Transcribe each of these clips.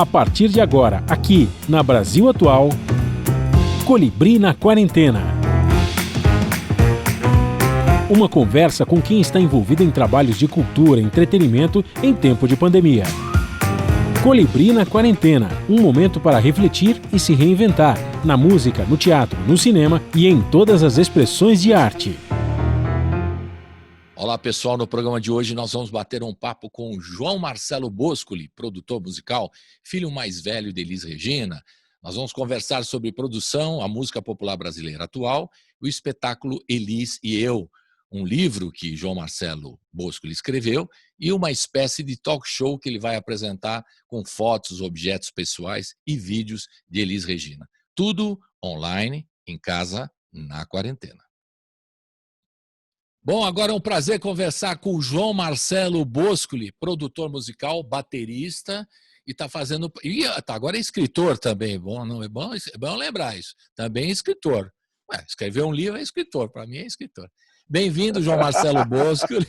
A partir de agora, aqui na Brasil Atual, Colibri na Quarentena. Uma conversa com quem está envolvido em trabalhos de cultura e entretenimento em tempo de pandemia. Colibri na Quarentena, um momento para refletir e se reinventar, na música, no teatro, no cinema e em todas as expressões de arte. Olá pessoal, no programa de hoje nós vamos bater um papo com João Marcelo Boscoli, produtor musical, filho mais velho de Elis Regina. Nós vamos conversar sobre produção, a música popular brasileira atual, o espetáculo Elis e Eu, um livro que João Marcelo Boscoli escreveu e uma espécie de talk show que ele vai apresentar com fotos, objetos pessoais e vídeos de Elis Regina. Tudo online, em casa, na quarentena. Bom, agora é um prazer conversar com o João Marcelo Boscoli, produtor musical, baterista, e está fazendo. Agora é escritor também. Bom, não é bom lembrar isso. Também é escritor. Escrever um livro é escritor, para mim é escritor. Bem-vindo, João Marcelo Boscoli.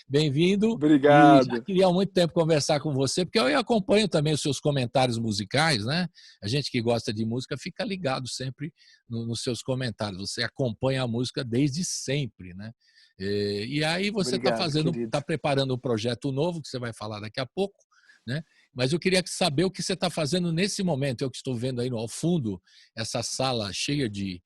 Bem-vindo. Obrigado. E já queria há muito tempo conversar com você, porque eu acompanho também os seus comentários musicais, né? A gente que gosta de música fica ligado sempre nos seus comentários. Você acompanha a música desde sempre, né? E aí você está preparando um projeto novo, que você vai falar daqui a pouco, né? Mas eu queria saber o que você está fazendo nesse momento. Eu que estou vendo aí ao fundo essa sala cheia de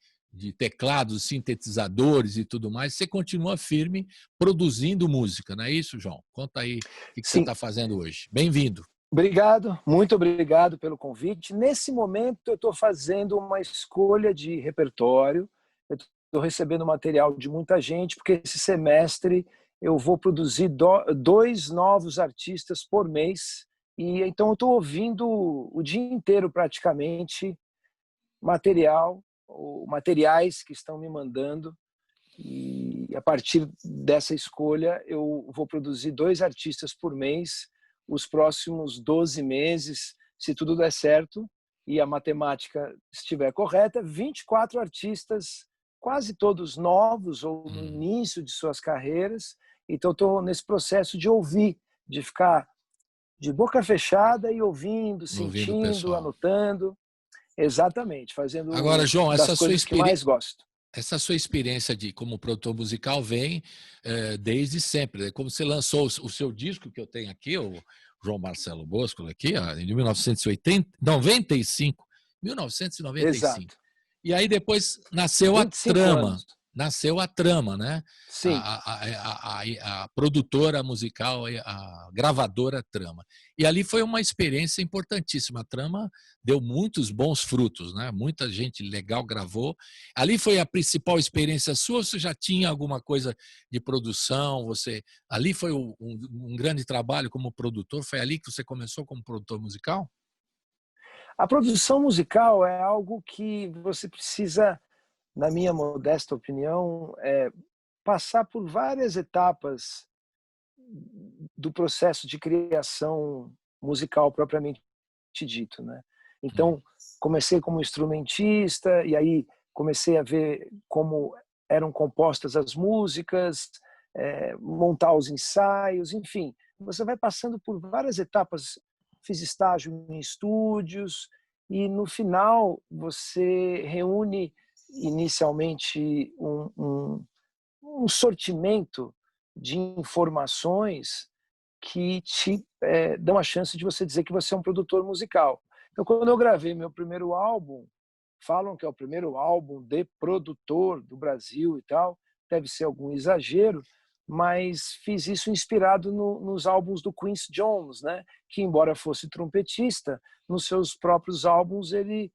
teclados, sintetizadores e tudo mais, você continua firme produzindo música, não é isso, João? Conta aí o que você está fazendo hoje. Bem-vindo. Obrigado, muito obrigado pelo convite. Nesse momento eu estou fazendo uma escolha de repertório, eu estou recebendo material de muita gente, porque esse semestre eu vou produzir 2 novos artistas por mês, e então eu estou ouvindo o dia inteiro praticamente materiais que estão me mandando, e a partir dessa escolha eu vou produzir 2 artistas por mês, os próximos 12 meses, se tudo der certo e a matemática estiver correta, 24 artistas, quase todos novos ou no início de suas carreiras. Então estou nesse processo de ouvir, de ficar de boca fechada e ouvindo, sentindo, anotando. Exatamente, fazendo agora, João, das coisas que mais gosto. Essa sua experiência como produtor musical vem desde sempre. Como você lançou o seu disco, que eu tenho aqui, o João Marcelo Boscoli, aqui, em 1995. Exato. E aí depois nasceu a Trama. Anos. Nasceu a Trama, né? Sim. A produtora musical, a gravadora Trama. E ali foi uma experiência importantíssima. A Trama deu muitos bons frutos, né? Muita gente legal gravou. Ali foi a principal experiência sua, ou você já tinha alguma coisa de produção? Ali foi um grande trabalho como produtor? Foi ali que você começou como produtor musical? A produção musical é algo que você precisa, na minha modesta opinião, passar por várias etapas do processo de criação musical propriamente dito, né? Então, comecei como instrumentista e aí comecei a ver como eram compostas as músicas, montar os ensaios, enfim. Você vai passando por várias etapas. Fiz estágio em estúdios e, no final, você reúne inicialmente um sortimento de informações que te dão a chance de você dizer que você é um produtor musical. Então, quando eu gravei meu primeiro álbum, falam que é o primeiro álbum de produtor do Brasil e tal, deve ser algum exagero, mas fiz isso inspirado nos álbuns do Quincy Jones, né? Que, embora fosse trompetista, nos seus próprios álbuns ele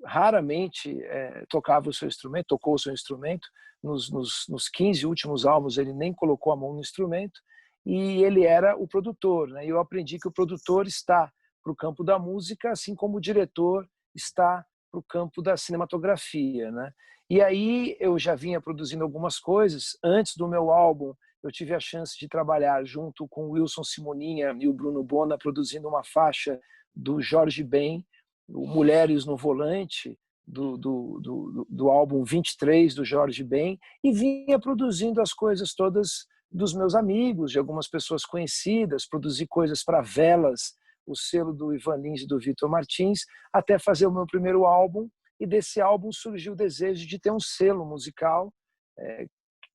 raramente tocou o seu instrumento. Nos 15 últimos álbuns ele nem colocou a mão no instrumento, e ele era o produtor, né? E eu aprendi que o produtor está para o campo da música, assim como o diretor está para o campo da cinematografia, né? E aí eu já vinha produzindo algumas coisas. Antes do meu álbum, eu tive a chance de trabalhar junto com o Wilson Simoninha e o Bruno Bona, produzindo uma faixa do Jorge Ben, o Mulheres no Volante, do álbum 23 do Jorge Ben, e vinha produzindo as coisas todas dos meus amigos, de algumas pessoas conhecidas, produzi coisas para Velas, o selo do Ivan Lins e do Vitor Martins, até fazer o meu primeiro álbum, e desse álbum surgiu o desejo de ter um selo musical,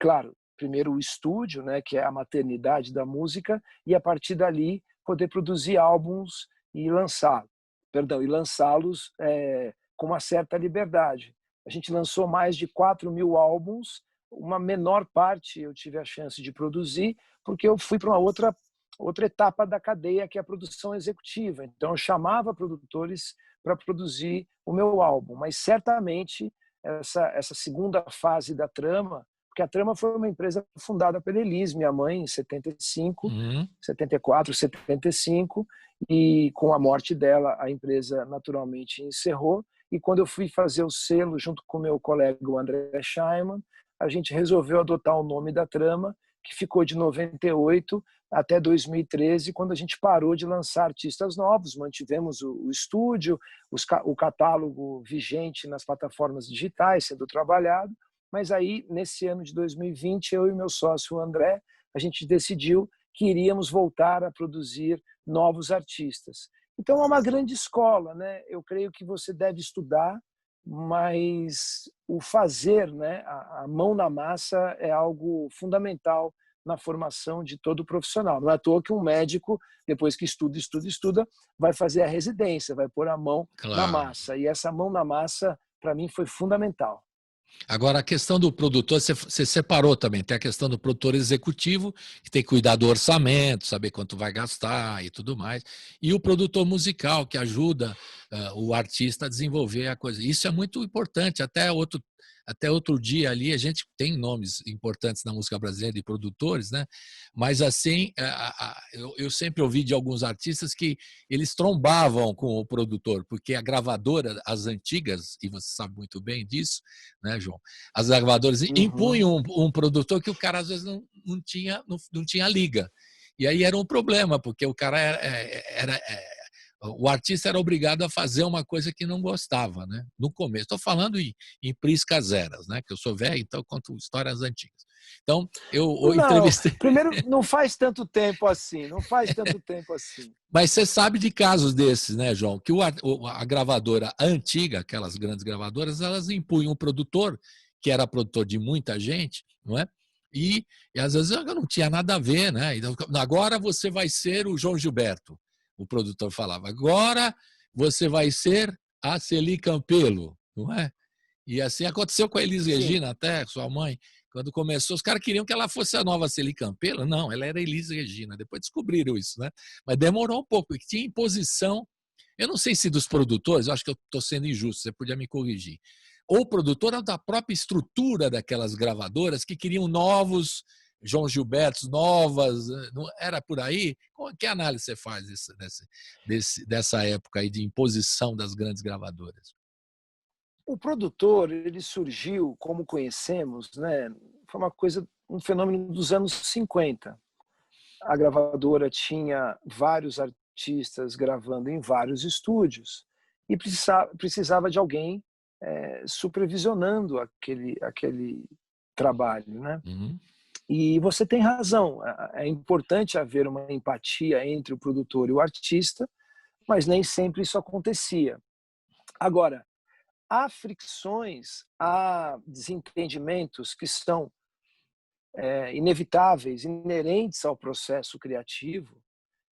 claro, primeiro o estúdio, né, que é a maternidade da música, e a partir dali poder produzir álbuns e lançá-los com uma certa liberdade. A gente lançou mais de 4.000 álbuns, uma menor parte eu tive a chance de produzir, porque eu fui para uma outra etapa da cadeia, que é a produção executiva. Então eu chamava produtores para produzir o meu álbum, mas certamente essa segunda fase da Trama, porque a Trama foi uma empresa fundada pela Elis, minha mãe, em 75, 74, 75, e com a morte dela a empresa naturalmente encerrou. E quando eu fui fazer o selo junto com meu colega o André Scheinman, a gente resolveu adotar o nome da Trama, que ficou de 98 até 2013, quando a gente parou de lançar artistas novos, mantivemos o estúdio, o catálogo vigente nas plataformas digitais sendo trabalhado, mas aí, nesse ano de 2020, eu e meu sócio André, a gente decidiu que iríamos voltar a produzir novos artistas. Então é uma grande escola, né? Eu creio que você deve estudar, mas o fazer, né, a mão na massa é algo fundamental na formação de todo profissional. Não é à toa que um médico, depois que estuda, vai fazer a residência, vai pôr a mão na Claro. massa. E essa mão na massa, para mim, foi fundamental. Agora, a questão do produtor, você separou também. Tem a questão do produtor executivo, que tem que cuidar do orçamento, saber quanto vai gastar e tudo mais. E o produtor musical, que ajuda o artista a desenvolver a coisa. Isso é muito importante. Até outro dia ali, a gente tem nomes importantes na música brasileira de produtores, né? Mas assim, eu sempre ouvi de alguns artistas que eles trombavam com o produtor, porque a gravadora, as antigas, e você sabe muito bem disso, né, João? As gravadoras impunham um produtor que o cara às vezes não tinha liga. E aí era um problema, porque o cara o artista era obrigado a fazer uma coisa que não gostava, né? No começo. Estou falando em Priscas Eras, né? Que eu sou velho, então eu conto histórias antigas. Então, eu Não, entrevistei. primeiro, não faz tanto tempo assim, não faz tanto tempo assim. Mas você sabe de casos desses, né, João? Que a gravadora antiga, aquelas grandes gravadoras, elas impunham um produtor, que era produtor de muita gente, não é? E às vezes eu não tinha nada a ver, né? Então, agora você vai ser o João Gilberto, o produtor falava. Agora você vai ser a Celi Campelo, não é? E assim aconteceu com a Elis Sim. Regina, até sua mãe. Quando começou, os caras queriam que ela fosse a nova Celi Campelo. Não, ela era Elis Regina. Depois descobriram isso, né? Mas demorou um pouco, porque tinha imposição. Eu não sei se dos produtores, eu acho que eu estou sendo injusto, você podia me corrigir. Ou o produtor ou da própria estrutura daquelas gravadoras que queriam novos João Gilbertos, novas. Não era por aí? Que análise você faz dessa época aí de imposição das grandes gravadoras? O produtor, ele surgiu, como conhecemos, né? Foi um fenômeno dos anos 50. A gravadora tinha vários artistas gravando em vários estúdios e precisava de alguém supervisionando aquele trabalho, né? Uhum. E você tem razão, é importante haver uma empatia entre o produtor e o artista, mas nem sempre isso acontecia. Agora, há fricções, há desentendimentos que são inevitáveis, inerentes ao processo criativo,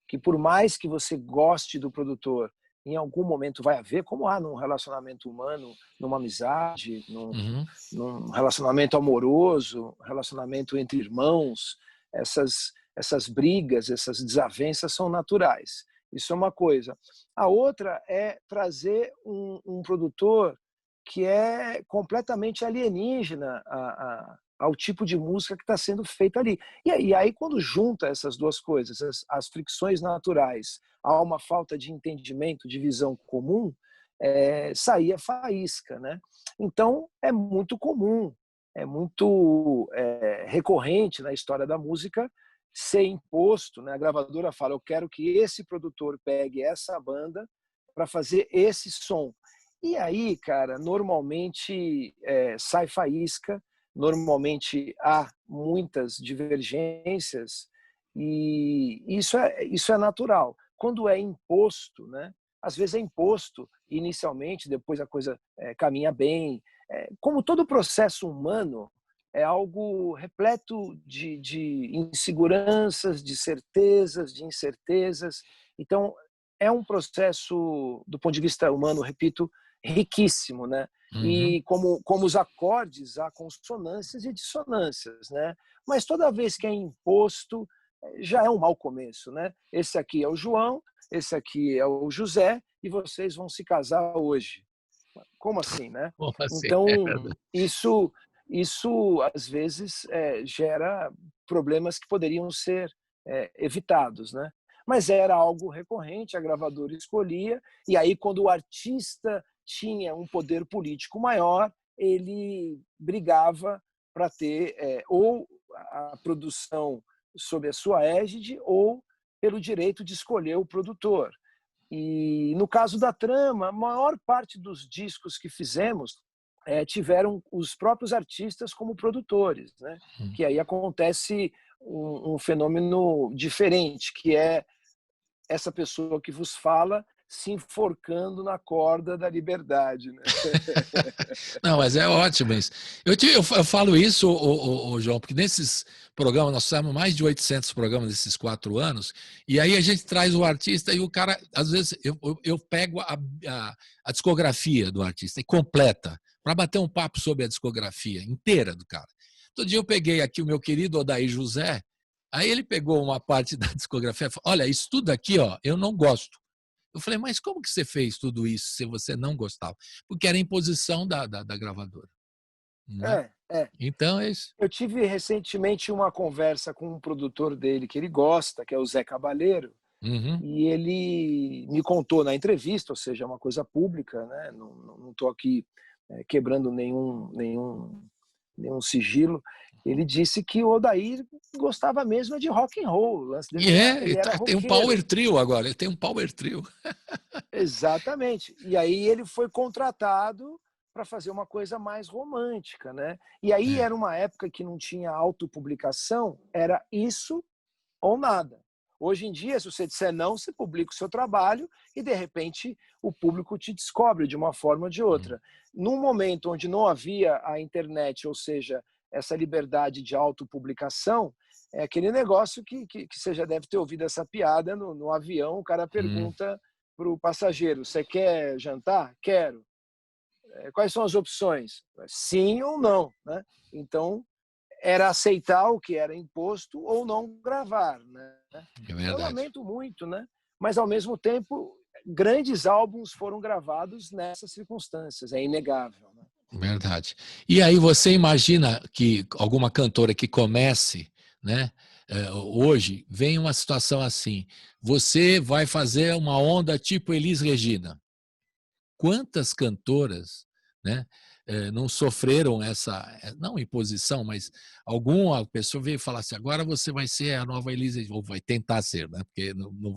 que por mais que você goste do produtor, em algum momento vai haver, como há num relacionamento humano, numa amizade, Uhum. num relacionamento amoroso, relacionamento entre irmãos, essas brigas, essas desavenças são naturais. Isso é uma coisa. A outra é trazer um produtor que é completamente alienígena ao tipo de música que está sendo feita ali. E aí, quando junta essas duas coisas, as fricções naturais, há uma falta de entendimento, de visão comum, saía faísca, né? Então, é muito comum, é muito recorrente na história da música ser imposto, né? A gravadora fala, eu quero que esse produtor pegue essa banda para fazer esse som. E aí, cara, normalmente sai faísca, normalmente há muitas divergências e isso é natural. quando é imposto, né? Às vezes é imposto inicialmente, depois a coisa caminha bem. Como todo processo humano, é algo repleto de inseguranças, de certezas, de incertezas. Então, é um processo, do ponto de vista humano, repito, riquíssimo, né? Uhum. E como os acordes, há consonâncias e dissonâncias, né? Mas toda vez que é imposto, já é um mau começo, né? Esse aqui é o João, esse aqui é o José, e vocês vão se casar hoje. Como assim, né? Como assim? É Então, verdade. isso às vezes gera problemas que poderiam ser evitados, né? Mas era algo recorrente, a gravadora escolhia, e aí quando o artista tinha um poder político maior, ele brigava para ter ou a produção sob a sua égide ou pelo direito de escolher o produtor. E no caso da Trama, a maior parte dos discos que fizemos tiveram os próprios artistas como produtores, né? Que aí acontece um fenômeno diferente, que é essa pessoa que vos fala se enforcando na corda da liberdade, né? Não, mas é ótimo isso. Eu falo isso, João, porque nesses programas, nós fizemos mais de 800 programas nesses 4 anos, e aí a gente traz o artista e o cara, às vezes, eu pego a discografia do artista e completa, para bater um papo sobre a discografia inteira do cara. Todo dia eu peguei aqui o meu querido Odair José, aí ele pegou uma parte da discografia e falou: olha, isso tudo aqui, ó, eu não gosto. Eu falei, mas como que você fez tudo isso se você não gostava? Porque era imposição da gravadora, não é? É, é. Então, é isso. Eu tive recentemente uma conversa com um produtor dele que ele gosta, que é o Zé Cabaleiro, Uhum, e ele me contou na entrevista, ou seja, é uma coisa pública, né? Não estou aqui quebrando nenhum sigilo. Ele disse que o Odair gostava mesmo de rock and roll, o lance dele ele era tem um power roqueiro. trio agora, ele tem um power trio. Exatamente. E aí ele foi contratado para fazer uma coisa mais romântica, né? E aí É, era uma época que não tinha autopublicação, era isso ou nada. Hoje em dia, se você disser não, você publica o seu trabalho e, de repente, o público te descobre de uma forma ou de outra. Num momento onde não havia a internet, ou seja, essa liberdade de autopublicação, é aquele negócio que você já deve ter ouvido essa piada no avião, o cara hum, pergunta para o passageiro, você quer jantar? Quero. Quais são as opções? Sim ou não, né? Então, era aceitar o que era imposto ou não gravar, né? é Eu verdade. lamento muito, né? Mas ao mesmo tempo, grandes álbuns foram gravados nessas circunstâncias, é inegável, né? Verdade. E aí você imagina que alguma cantora que comece, né, hoje, vem uma situação assim, você vai fazer uma onda tipo Elis Regina. Quantas cantoras, né, não sofreram essa, não imposição, mas alguma pessoa veio falar assim, agora você vai ser a nova Elisa, ou vai tentar ser, né, porque não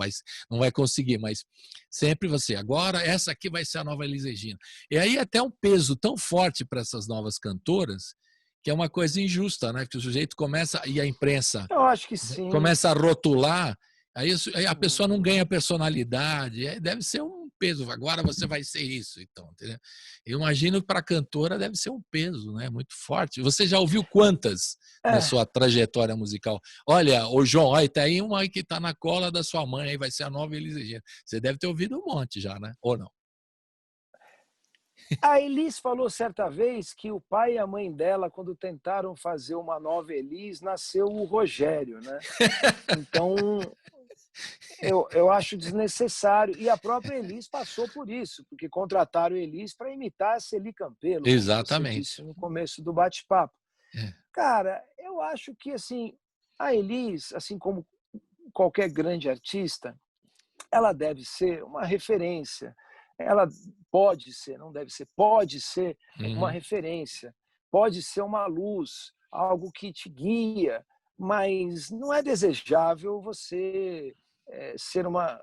vai conseguir, mas sempre você, agora essa aqui vai ser a nova Elis Regina. E aí até um peso tão forte para essas novas cantoras, que é uma coisa injusta, né, que o sujeito começa, e a imprensa Eu acho que sim. começa a rotular, aí a pessoa não ganha personalidade, deve ser um peso, agora você vai ser isso, então, entendeu? Eu imagino que para a cantora deve ser um peso, né, muito forte. Você já ouviu quantas na É, sua trajetória musical? Olha, ô João, olha, tá aí uma aí que tá na cola da sua mãe, aí vai ser a nova Elis Regina. Você deve ter ouvido um monte já, né? Ou não? a Elis falou certa vez que o pai e a mãe dela, quando tentaram fazer uma nova Elis, nasceu o Rogério, né? Então, eu acho desnecessário. E a própria Elis passou por isso, porque contrataram a Elis para imitar a Celi Campelo, como você disse Exatamente. no começo do bate-papo. É. Cara, eu acho que assim, a Elis, assim como qualquer grande artista, ela deve ser uma referência. Ela pode ser, não deve ser, pode ser uma Uhum. referência, pode ser uma luz, algo que te guia, mas não é desejável você ser uma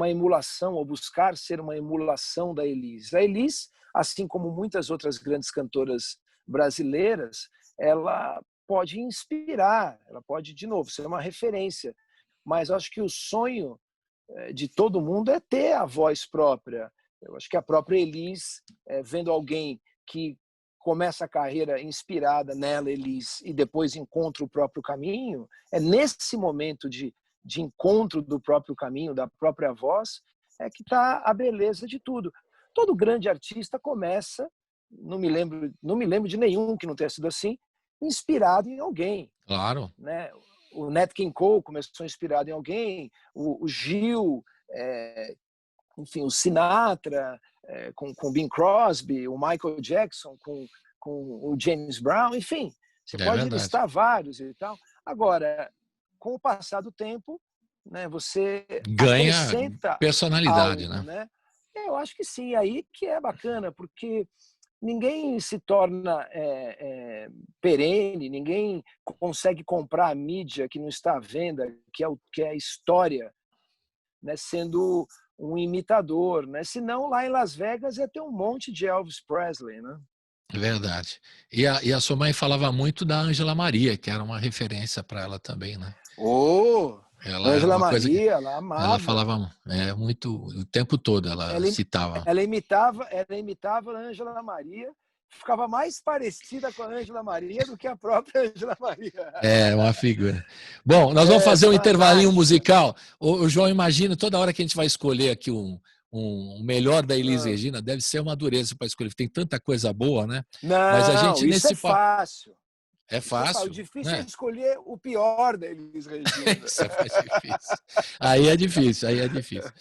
emulação ou buscar ser uma emulação da Elis. A Elis, assim como muitas outras grandes cantoras brasileiras, ela pode inspirar, ela pode, de novo, ser uma referência, mas acho que o sonho de todo mundo é ter a voz própria. Eu acho que a própria Elis, vendo alguém que começa a carreira inspirada nela, Elis, e depois encontra o próprio caminho, é nesse momento de encontro do próprio caminho, da própria voz, é que está a beleza de tudo. Todo grande artista começa, não me lembro de nenhum que não tenha sido assim, inspirado em alguém. Claro. Né? O Nat King Cole começou inspirado em alguém, o Gil, enfim, o Sinatra, com Bing Crosby, o Michael Jackson com o James Brown, enfim, você pode listar vários e tal. Agora, com o passar do tempo, né, você ganha personalidade, algo, né? Eu acho que sim, aí que é bacana, porque ninguém se torna perene, ninguém consegue comprar a mídia que não está à venda, que é a história, né, sendo um imitador, né? Senão lá em Las Vegas ia ter um monte de Elvis Presley, né? Verdade. E a sua mãe falava muito da Ângela Maria, que era uma referência para ela também, né? Ângela Maria, ela amava. Ela falava muito, o tempo todo ela citava. Ela imitava a Ângela Maria, ficava mais parecida com a Ângela Maria do que a própria Ângela Maria. É, uma figura. Bom, nós vamos fazer um intervalinho musical. O João, imagina, toda hora que a gente vai escolher aqui um melhor da Elis Regina, deve ser uma dureza para escolher. Tem tanta coisa boa, né? Não, mas a gente isso é fácil. É fácil. O difícil é escolher o pior da Elis Regina. Isso é mais difícil. Aí é difícil.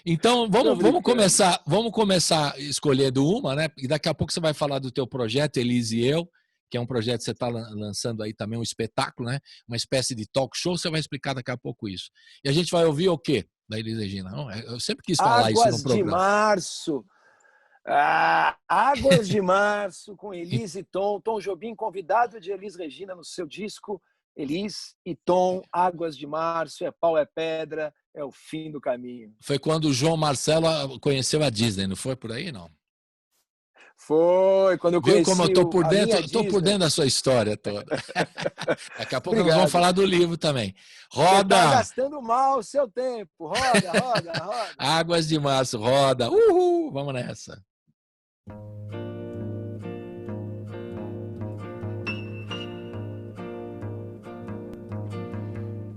Então, vamos começar a escolher uma, né? E daqui a pouco você vai falar do teu projeto, Elis e Eu, que é um projeto que você está lançando aí também, um espetáculo, né? Uma espécie de talk show, você vai explicar daqui a pouco isso. E a gente vai ouvir o quê da Elis Regina? Eu sempre quis falar isso no programa. Águas de Março. Águas de Março, com Elis e Tom. Tom Jobim, convidado de Elis Regina no seu disco. Elis e Tom, Águas de Março, é pau, é pedra, é o fim do caminho. Foi quando o João Marcelo conheceu a Disney, não foi por aí, não? Foi, quando eu conheci. Viu como eu tô por dentro? Tô por dentro da sua história toda. Daqui a pouco nós vamos falar do livro também. Roda! Você tá gastando mal o seu tempo. Roda. Águas de Março, roda. Uhul! Vamos nessa.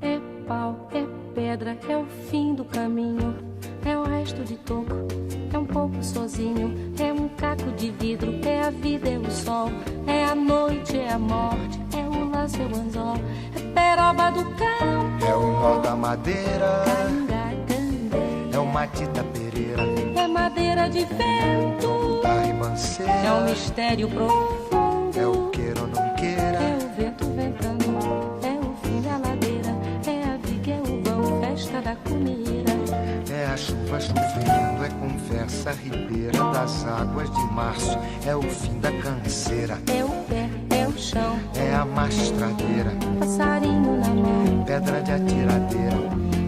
É pau, é pedra, é o fim do caminho. É o resto de toco, é um pouco sozinho. É um caco de vidro, é a vida, é o sol. É a noite, é a morte, é o laço, é o anzol. É peroba do campo, é o nó da madeira. Canga, é o matita pereira. É madeira de vento, é um mistério profundo. É o queira ou não queira. É o vento ventando, é o fim da ladeira. É a viga, é o vão, festa da comida. É a chuva chovendo, é conversa ribeira das águas de março. É o fim da canseira. É o pé, é o chão. É a mastradeira. Passarinho na mão. Pedra de atiradeira.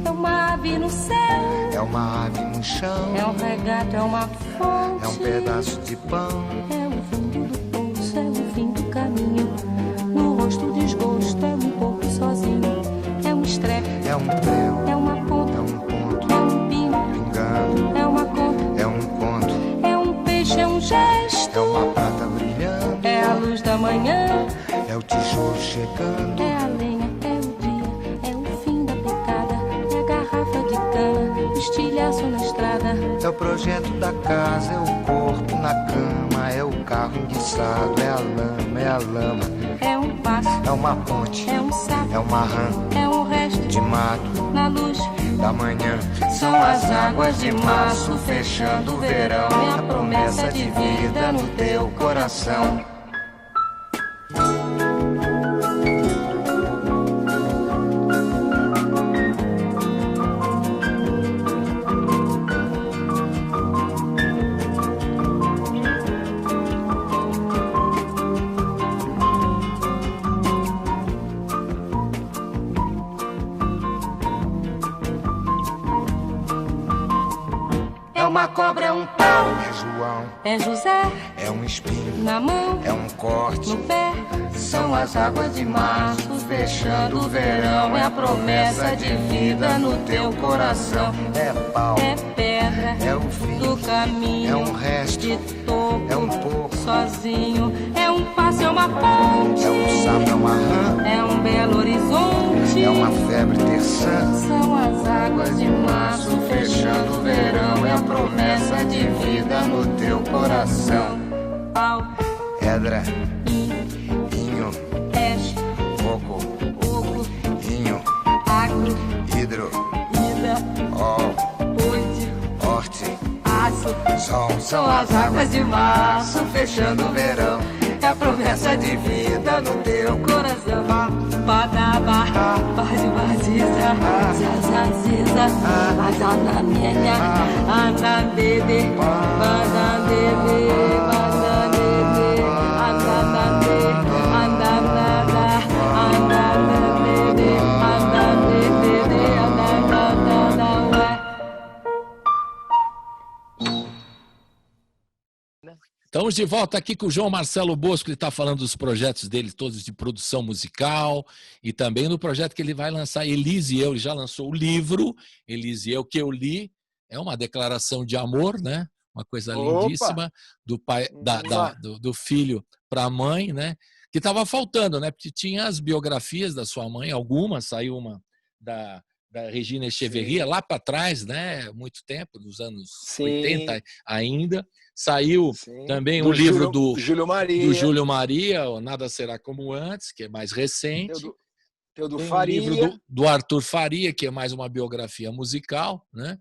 É uma ave no céu. É uma ave no chão. É um regato, é uma fonte. É um pedaço de pão. É o fundo do poço, é o fim do caminho. No rosto o desgosto, é um pouco sozinho. É um estrepe. É um prego. É uma ponta. É um ponto. É um pino. Pingando. É uma conta. É um conto. É um peixe, é um gesto. É uma prata brilhando. É a luz da manhã. É o tijolo chegando. É a lenha, é o dia. É o fim da picada. É a garrafa de cana. Estilhaço na estrada. É o projeto da casa. É o corpo na cama. É o carro enguiçado. É a lama, é a lama. É um passo. É uma ponte. É um sapo. É uma rã. É um resto de mato. Na luz da manhã. São as águas de março fechando o verão. É a promessa de vida no teu coração. uma cobra, é um pau. É João, É José, é um espinho, na mão, é um corte. no pé. São as águas de março fechando o verão. É a promessa de vida no teu coração. É pau, É pedra, é o fim, do caminho. é um resto, de topo, é um pouco. sozinho. É um passo, é uma ponte. É um sapo, é uma rã, É um belo horizonte. é uma febre terçã. São as águas de março Fechando o verão, é a promessa de vida no teu coração. pau, Pedra, in, inho, es, coco, oco, inho, agro, hidro, ida, ó, oite, horte, aço. sol. São as águas de março Fechando o verão, é a promessa de vida no teu coração. Badaba, baziza, zazaziza, azanamenya, andandede, bandandede, bandandede, andandade, andandada, andandede, andandede, andandada, ué. Estamos de volta aqui com o João Marcelo Bosco, ele está falando dos projetos dele todos de produção musical e também no projeto que ele vai lançar, Elise e Eu, ele já lançou o livro, Elise e Eu, que eu li, é uma declaração de amor, né? Uma coisa Opa! lindíssima do pai, Mua. do filho para a mãe, né? Que estava faltando, né? Porque tinha as biografias da sua mãe, algumas, saiu uma da Regina Echeverria, Sim. lá para trás, né? Muito tempo, nos anos Sim. 80 ainda. Saiu Sim. também Do um livro Júlio do Maria. Júlio Maria, o Nada Será Como Antes, que é mais recente. Tem o do Tem um Faria. livro do Arthur Faria, que é mais uma biografia musical, né?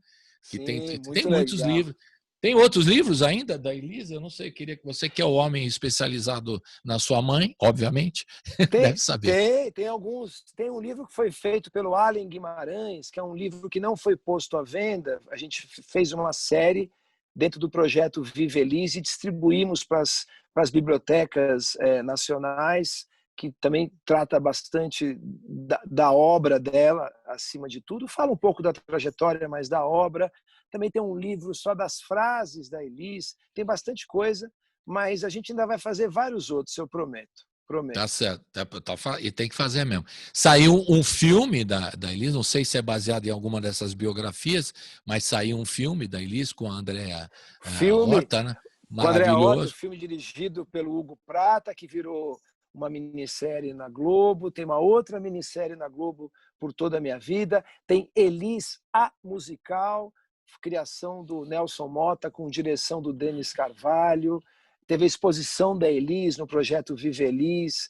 Que Sim, tem muito muitos legal. livros. Tem outros livros ainda da Elisa? Eu não sei, queria que você, que é o homem especializado na sua mãe, obviamente, deve saber. Tem alguns. Tem um livro que foi feito pelo Allen Guimarães, que é um livro que não foi posto à venda. A gente fez uma série dentro do projeto Vive Elise e distribuímos para as bibliotecas nacionais, que também trata bastante da obra dela, acima de tudo. Fala um pouco da trajetória, mas da obra. Também tem um livro só das frases da Elis. Tem bastante coisa, mas a gente ainda vai fazer vários outros, eu prometo. Tá certo, e tem que fazer mesmo. Saiu um filme da Elis, não sei se é baseado em alguma dessas biografias, mas saiu um filme da Elis com a Andréa Horta, né? Com a Andréa Horta, Maravilhoso. filme dirigido pelo Hugo Prata, que virou uma minissérie na Globo. Tem uma outra minissérie na Globo, Por Toda a Minha Vida. Tem Elis, a musical, criação do Nelson Motta, com direção do Denis Carvalho. Teve a exposição da Elis no projeto Vive Elis.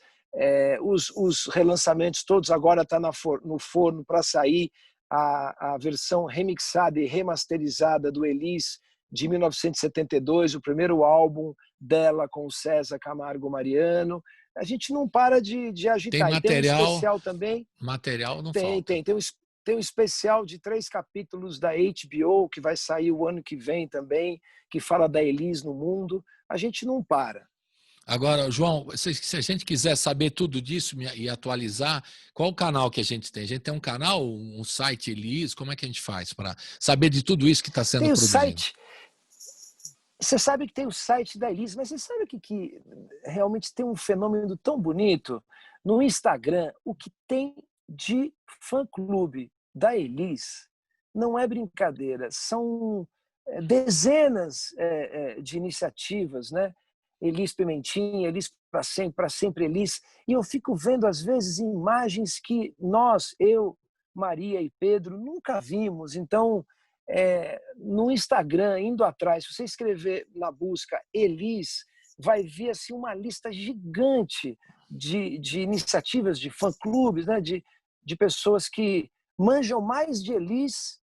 Os relançamentos todos agora estão no forno para sair a versão remixada e remasterizada do Elis de 1972, o primeiro álbum dela com o César Camargo Mariano. A gente não para de agitar. Tem material, tem um especial também. Material não falta. Tem um especial de 3 capítulos da HBO, que vai sair o ano que vem também, que fala da Elis no mundo. A gente não para. Agora, João, se a gente quiser saber tudo disso e atualizar, qual o canal que a gente tem? A gente tem um canal, um site Elis, como é que a gente faz para saber de tudo isso que está sendo produzido? Site. Você sabe que tem o site da Elis, mas você sabe que realmente tem um fenômeno tão bonito? No Instagram, o que tem de fã-clube da Elis não é brincadeira, são dezenas de iniciativas, né? Elis Pimentinha, Elis para sempre Elis, e eu fico vendo às vezes imagens que nós, eu, Maria e Pedro, nunca vimos. Então, no Instagram, indo atrás, se você escrever na busca Elis, vai ver assim, uma lista gigante de iniciativas, de fã-clubes, né? de pessoas que manjam mais de Elis,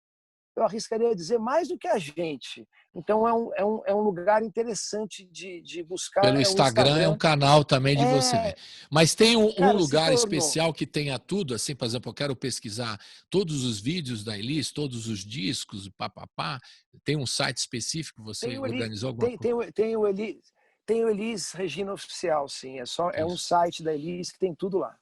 eu arriscaria dizer, mais do que a gente. Então, é um lugar interessante de buscar. Pelo Instagram é um canal também de você ver. Mas tem um Cara, lugar especial que tenha tudo, assim, por exemplo, eu quero pesquisar todos os vídeos da Elis, todos os discos, papapá. Tem um site específico, você organizou alguma coisa? Tem o Elis Regina Oficial, sim. É um site da Elis que tem tudo lá.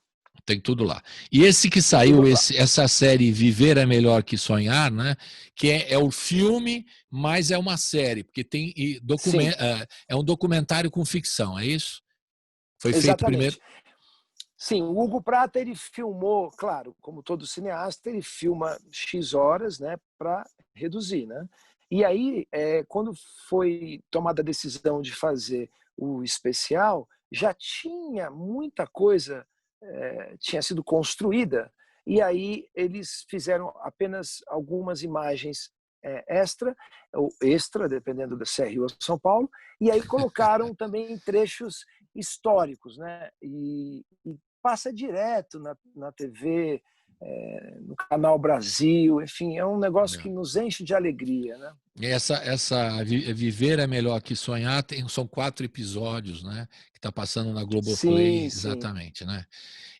Tem tudo lá. E esse que saiu, essa série Viver é Melhor que Sonhar, né? Que é o filme, mas é uma série, porque tem é um documentário com ficção, é isso? Foi feito primeiro. Exatamente. Sim, o Hugo Prata, ele filmou, claro, como todo cineasta, ele filma X horas, né, para reduzir, né? E aí, quando foi tomada a decisão de fazer o especial, já tinha muita coisa, tinha sido construída, e aí eles fizeram apenas algumas imagens extra, ou extra, dependendo da se é Rio ou São Paulo, e aí colocaram também trechos históricos, né? E passa direto na TV, no Canal Brasil, enfim, é um negócio que nos enche de alegria, né? Essa Viver é Melhor que Sonhar são 4 episódios, né? Que está passando na Globoplay, exatamente, né?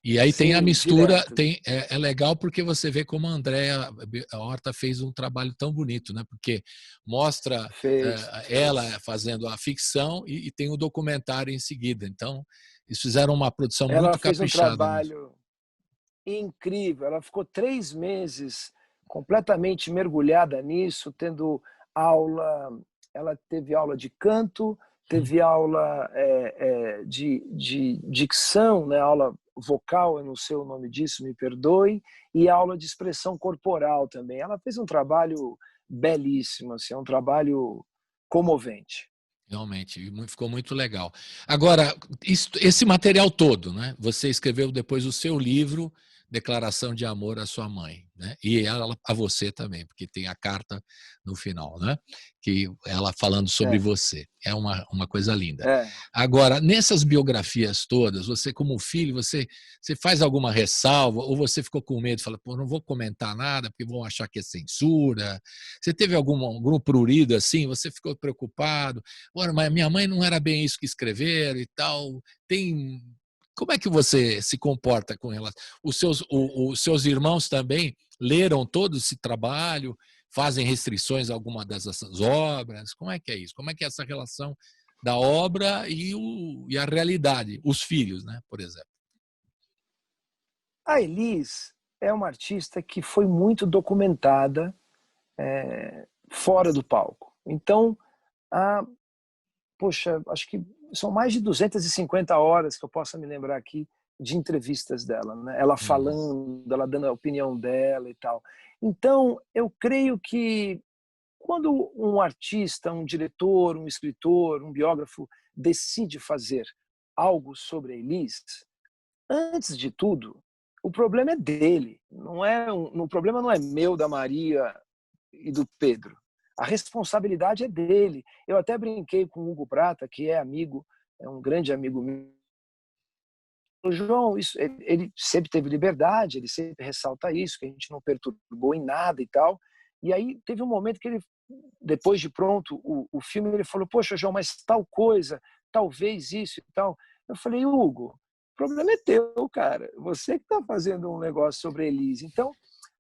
E aí tem a mistura, é legal porque você vê como a Andréa Horta fez um trabalho tão bonito, né? Porque mostra ela fazendo a ficção e tem o documentário em seguida. Então, eles fizeram uma produção muito caprichada. Ela fez um trabalho incrível. Ela ficou 3 meses completamente mergulhada nisso, tendo aula. Ela teve aula de canto, teve aula de dicção, né? Aula vocal, eu não sei o nome disso, me perdoe, e aula de expressão corporal também. Ela fez um trabalho belíssimo, assim, um trabalho comovente. Realmente, ficou muito legal. Agora, esse material todo, né? Você escreveu depois o seu livro, Declaração de Amor à Sua Mãe, né? E ela a você também, porque tem a carta no final, né? Que ela falando sobre você. É uma coisa linda. Agora, nessas biografias todas, você como filho, você faz alguma ressalva ou você ficou com medo, fala, pô, não vou comentar nada porque vão achar que é censura? Você teve algum prurido assim? Você ficou preocupado? Mas minha mãe não era bem isso que escreveram e tal. Como é que você se comporta com relação? Os seus irmãos também leram todo esse trabalho? Fazem restrições a alguma dessas obras? Como é que é isso? Como é que é essa relação da obra e a realidade? Os filhos, né, por exemplo. A Elis é uma artista que foi muito documentada fora do palco. Então, acho que são mais de 250 horas que eu possa me lembrar aqui de entrevistas dela, né? Ela falando, ela dando a opinião dela e tal. Então, eu creio que quando um artista, um diretor, um escritor, um biógrafo decide fazer algo sobre a Elis, antes de tudo, o problema é dele. O problema não é meu, da Maria e do Pedro. A responsabilidade é dele. Eu até brinquei com o Hugo Prata, que é amigo, é um grande amigo meu. O João, ele sempre teve liberdade, ele sempre ressalta isso, que a gente não perturbou em nada e tal. E aí teve um momento que ele, depois de pronto o filme, ele falou, poxa, João, mas tal coisa, talvez isso e tal. Eu falei, Hugo, o problema é teu, cara. Você que está fazendo um negócio sobre a Elis. Então,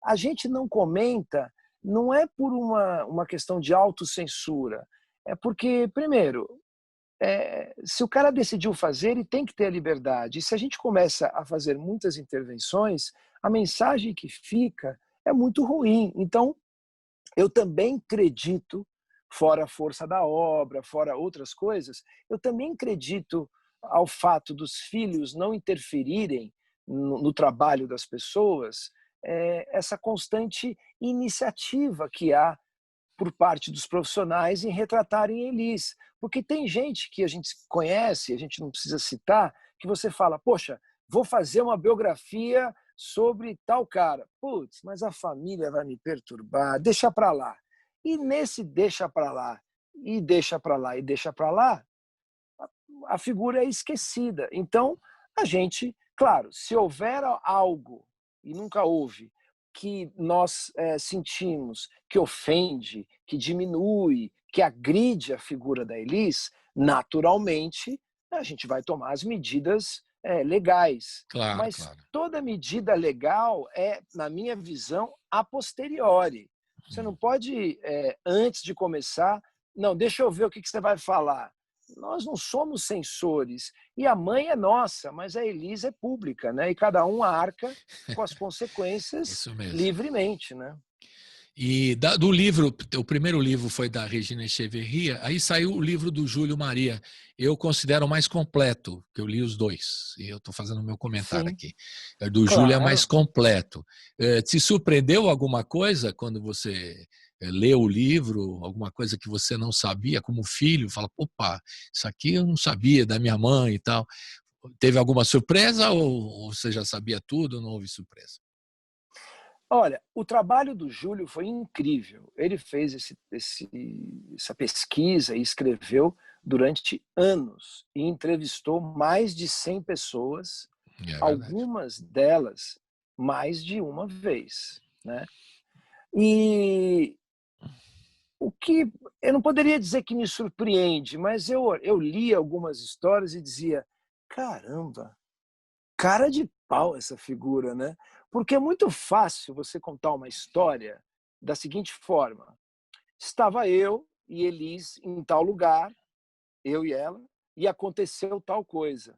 a gente não comenta, não é por uma questão de autocensura, é porque, primeiro, se o cara decidiu fazer, ele tem que ter a liberdade. E se a gente começa a fazer muitas intervenções, a mensagem que fica é muito ruim. Então, eu também acredito, fora a força da obra, fora outras coisas, eu também acredito ao fato dos filhos não interferirem no trabalho das pessoas, essa constante iniciativa que há por parte dos profissionais em retratarem Elis. Porque tem gente que a gente conhece, a gente não precisa citar, que você fala, poxa, vou fazer uma biografia sobre tal cara. Putz, mas a família vai me perturbar, deixa para lá. E nesse deixa para lá, e deixa para lá, e deixa para lá, a figura é esquecida. Então, a gente, claro, se houver algo, e nunca houve, que nós sentimos que ofende, que diminui, que agride a figura da Elis, naturalmente a gente vai tomar as medidas legais. Claro, mas claro. Toda medida legal é, na minha visão, a posteriori. Você não pode, antes de começar, não, deixa eu ver o que você vai falar. nós não somos censores. E a mãe é nossa, mas a Elis é pública, né? E cada um arca com as consequências Isso mesmo. livremente, né? E do livro, o primeiro livro foi da Regina Echeverria, aí saiu o livro do Júlio Maria. Eu considero o mais completo, que eu li os dois. E eu estou fazendo o meu comentário Sim, aqui. O do Júlio é mais completo. Te surpreendeu alguma coisa quando você leu o livro? Alguma coisa que você não sabia como filho? Fala, opa, isso aqui eu não sabia da minha mãe e tal. Teve alguma surpresa ou você já sabia tudo, não houve surpresa? Olha, o trabalho do Júlio foi incrível. Ele fez essa pesquisa e escreveu durante anos e entrevistou mais de 100 pessoas, É verdade. algumas delas mais de uma vez, né? E o que eu não poderia dizer que me surpreende, mas eu li algumas histórias e dizia: caramba, cara de pau essa figura, né? Porque é muito fácil você contar uma história da seguinte forma: estava eu e Elis em tal lugar, eu e ela, e aconteceu tal coisa.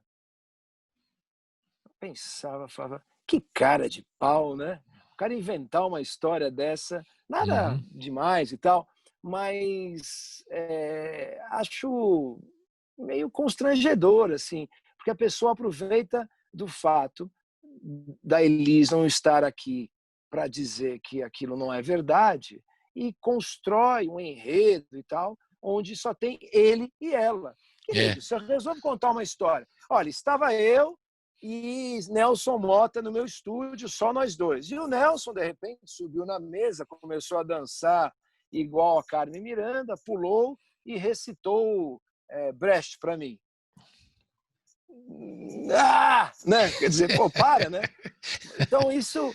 Eu pensava, falava, que cara de pau, né? O cara inventar uma história dessa, nada Uhum. demais e tal, mas acho meio constrangedor, assim, porque a pessoa aproveita do fato da Elis não estar aqui para dizer que aquilo não é verdade e constrói um enredo e tal, onde só tem ele e ela. É, Querido, se eu resolvo contar uma história, olha, estava eu e Nelson Mota no meu estúdio, só nós dois. E o Nelson, de repente, subiu na mesa, começou a dançar igual a Carmen Miranda, pulou e recitou Brecht para mim. Né? Quer dizer, pô, para, né? Então isso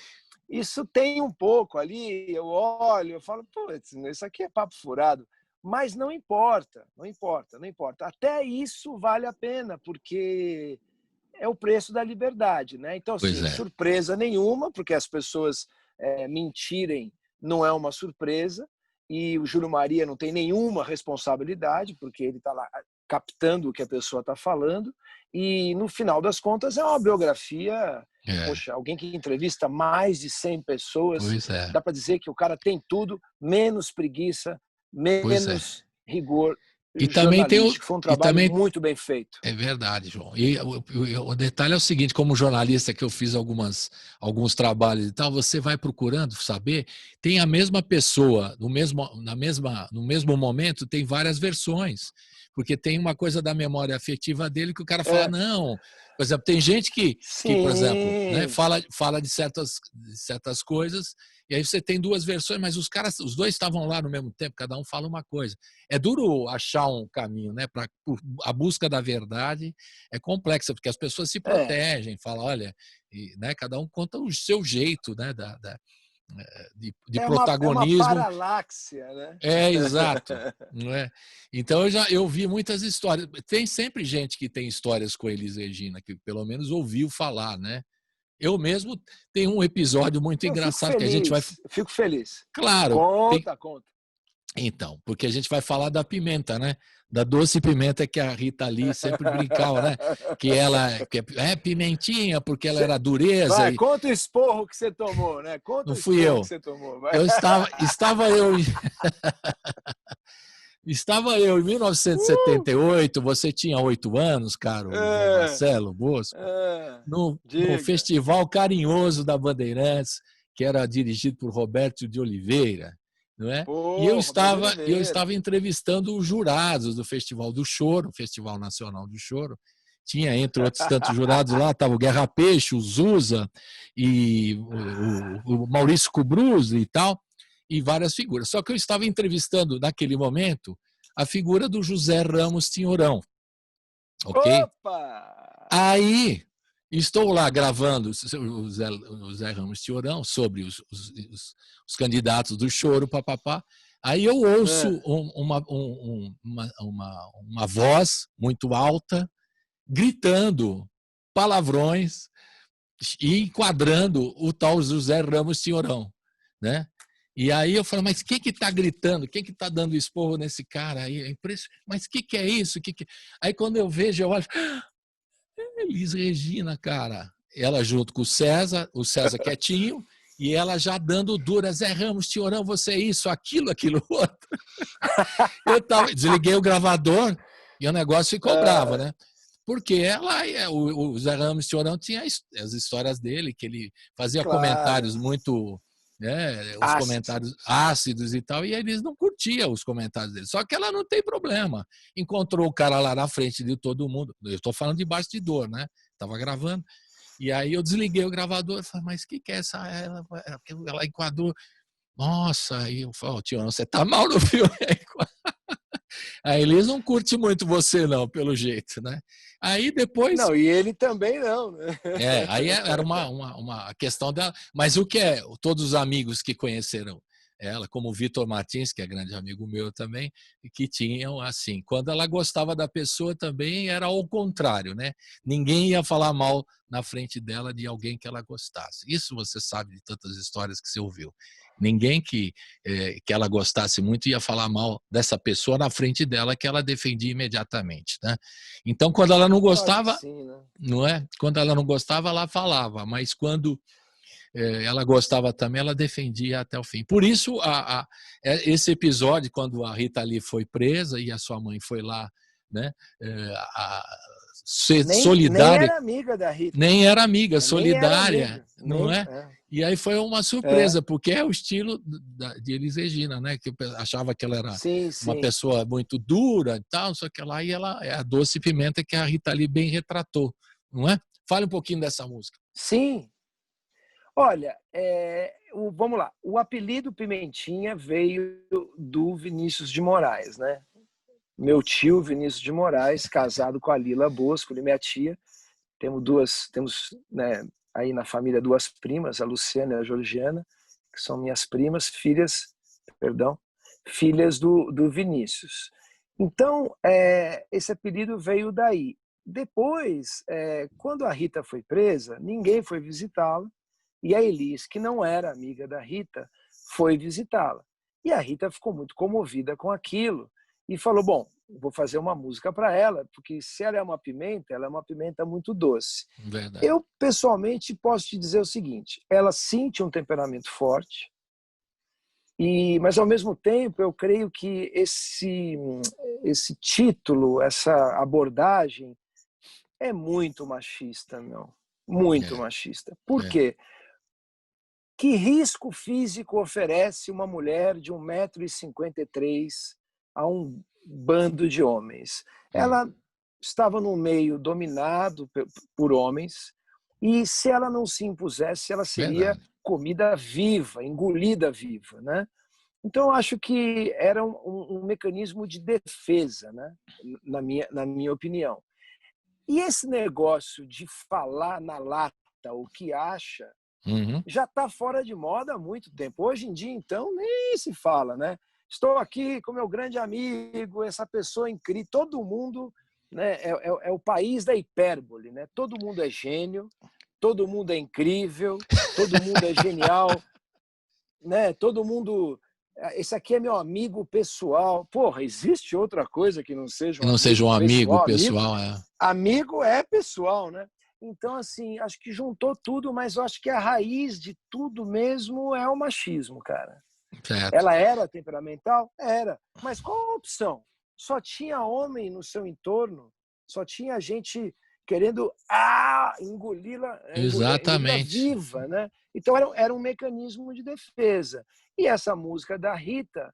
tem um pouco ali, eu olho, eu falo, pô, isso aqui é papo furado, mas não importa, não importa, não importa. Até isso vale a pena, porque é o preço da liberdade, né? Então, pois assim, é. surpresa nenhuma, porque as pessoas mentirem não é uma surpresa, e o Júlio Maria não tem nenhuma responsabilidade, porque ele está lá captando o que a pessoa está falando, e no final das contas é uma biografia. É, Poxa, alguém que entrevista mais de 100 pessoas, pois é, dá para dizer que o cara tem tudo, menos preguiça, pois é. menos rigor E também tem o, jornalístico. Foi um e trabalho também muito bem feito. é verdade, João. E o detalhe é o seguinte, como jornalista que eu fiz alguns trabalhos e tal, você vai procurando saber, tem a mesma pessoa, no mesmo momento, tem várias versões. Porque tem uma coisa da memória afetiva dele que o cara fala, É, não. Por exemplo, tem gente que por exemplo, né, sim, fala de certas coisas, e aí você tem duas versões, mas os dois estavam lá no mesmo tempo, cada um fala uma coisa. É duro achar um caminho, né? A busca da verdade é complexa, porque as pessoas se é. protegem, falam, olha, né, cada um conta o seu jeito, né, de É uma protagonismo. paralaxia, né? É, exato. Não é? Então eu vi muitas histórias. Tem sempre gente que tem histórias com a Elis Regina, que pelo menos ouviu falar, né? Eu mesmo tenho um episódio muito Eu fico engraçado que a gente vai. feliz, fico feliz. Claro, Conta, conta. então, porque a gente vai falar da pimenta, né? Da doce pimenta que a Rita Lee sempre brincava, né? Que ela é pimentinha porque ela era dureza Vai, e conta o esporro que você tomou, né? Conta não o fui esporro que eu. você tomou. Vai. Eu estava eu em 1978, você tinha 8 anos, caro João É, Marcelo Bosco, é, no diga. Festival Carinhoso da Bandeirantes, que era dirigido por Roberto de Oliveira, não é? E Pô, Roberto de eu Oliveira. estava entrevistando os jurados do Festival do Choro, Festival Nacional do Choro. Tinha, entre outros tantos jurados lá, estava o Guerra Peixe, o Zusa e o Maurício Cubruz e tal, e várias figuras. Só que eu estava entrevistando, naquele momento, a figura do José Ramos Tinhorão, ok? Opa! Aí, estou lá gravando o Zé Ramos Tinhorão sobre os candidatos do Choro, papapá. Aí eu ouço É. uma voz muito alta, gritando palavrões e enquadrando o tal José Ramos Tinhorão, né? E aí eu falo, mas quem que tá gritando? Quem que tá dando esporro nesse cara aí? É impressionante. Mas o que é isso? Aí quando eu vejo, eu olho, é Elis Regina, cara. Ela junto com o César quietinho, e ela já dando dura, Zé Ramos, Tiorão, você é isso, aquilo outro. Desliguei o gravador e o negócio ficou bravo, né? Porque o Zé Ramos Tiorão tinha as histórias dele, que ele fazia comentários muito, né, os comentários ácidos e tal, e eles não curtiam os comentários dele. Só que ela não tem problema. Encontrou o cara lá na frente de todo mundo. Eu estou falando de bastidor, né? Estava gravando. E aí eu desliguei o gravador e falei, mas o que é essa? Ela enquadrou. Nossa, aí eu falei, Tiorão, você tá mal no filme. Aí eles não curtem muito você, não, pelo jeito, né? Aí depois. Não, e ele também não, né? Aí era uma questão dela. Mas o que é? Todos os amigos que conheceram ela, como o Vitor Martins, que é grande amigo meu também, que tinham assim. Quando ela gostava da pessoa também era ao contrário, né? Ninguém ia falar mal na frente dela de alguém que ela gostasse. Isso você sabe de tantas histórias que você ouviu. Ninguém que ela gostasse muito ia falar mal dessa pessoa na frente dela, que ela defendia imediatamente, né? Então, quando ela não gostava, sim, né? não é? Quando ela não gostava, ela falava, mas quando ela gostava também, ela defendia até o fim. Por isso, esse episódio, quando a Rita Lee foi presa e a sua mãe foi lá, né, ser solidária. Nem era amiga da Rita. Nem era amiga, solidária, amiga, não é? E aí foi uma surpresa, porque é o estilo de Elis Regina, né? Que eu achava que ela era uma pessoa muito dura e tal, só que ela é a doce pimenta que a Rita Lee bem retratou, não é? Fale um pouquinho dessa música. Sim. Olha, vamos lá. O apelido Pimentinha veio do Vinícius de Moraes, né? Meu tio Vinícius de Moraes, casado com a Lila Bosco, minha tia. Temos, né, aí na família duas primas, a Luciana e a Georgiana, que são minhas primas, filhas do Vinícius. Então, esse apelido veio daí. Depois, quando a Rita foi presa, ninguém foi visitá-la, e a Elis, que não era amiga da Rita, foi visitá-la. E a Rita ficou muito comovida com aquilo e falou, bom, vou fazer uma música para ela, porque se ela é uma pimenta muito doce. Verdade. Eu, pessoalmente, posso te dizer o seguinte, ela sim tinha um temperamento forte, mas, ao mesmo tempo, eu creio que esse título, essa abordagem, é muito machista, meu. Muito machista. Por quê? Que risco físico oferece uma mulher de 1,53 m a um bando de homens? Ela estava num meio dominado por homens e, se ela não se impusesse, ela seria comida viva, engolida viva, né? Então, eu acho que era um mecanismo de defesa, né? na minha opinião. E esse negócio de falar na lata o que acha já está fora de moda há muito tempo. Hoje em dia, então, nem se fala, né? Estou aqui com meu grande amigo, essa pessoa incrível. Todo mundo, né, é o país da hipérbole, né? Todo mundo é gênio, todo mundo é incrível, todo mundo é genial, né? Todo mundo... Esse aqui é meu amigo pessoal. Porra, existe outra coisa que não seja um amigo pessoal? Amigo é pessoal, né? Então, assim, acho que juntou tudo, mas eu acho que a raiz de tudo mesmo é o machismo, cara. Certo. Ela era temperamental? Era. Mas qual a opção? Só tinha homem no seu entorno, só tinha gente querendo engoli-la viva, né? Então era um mecanismo de defesa. E essa música da Rita,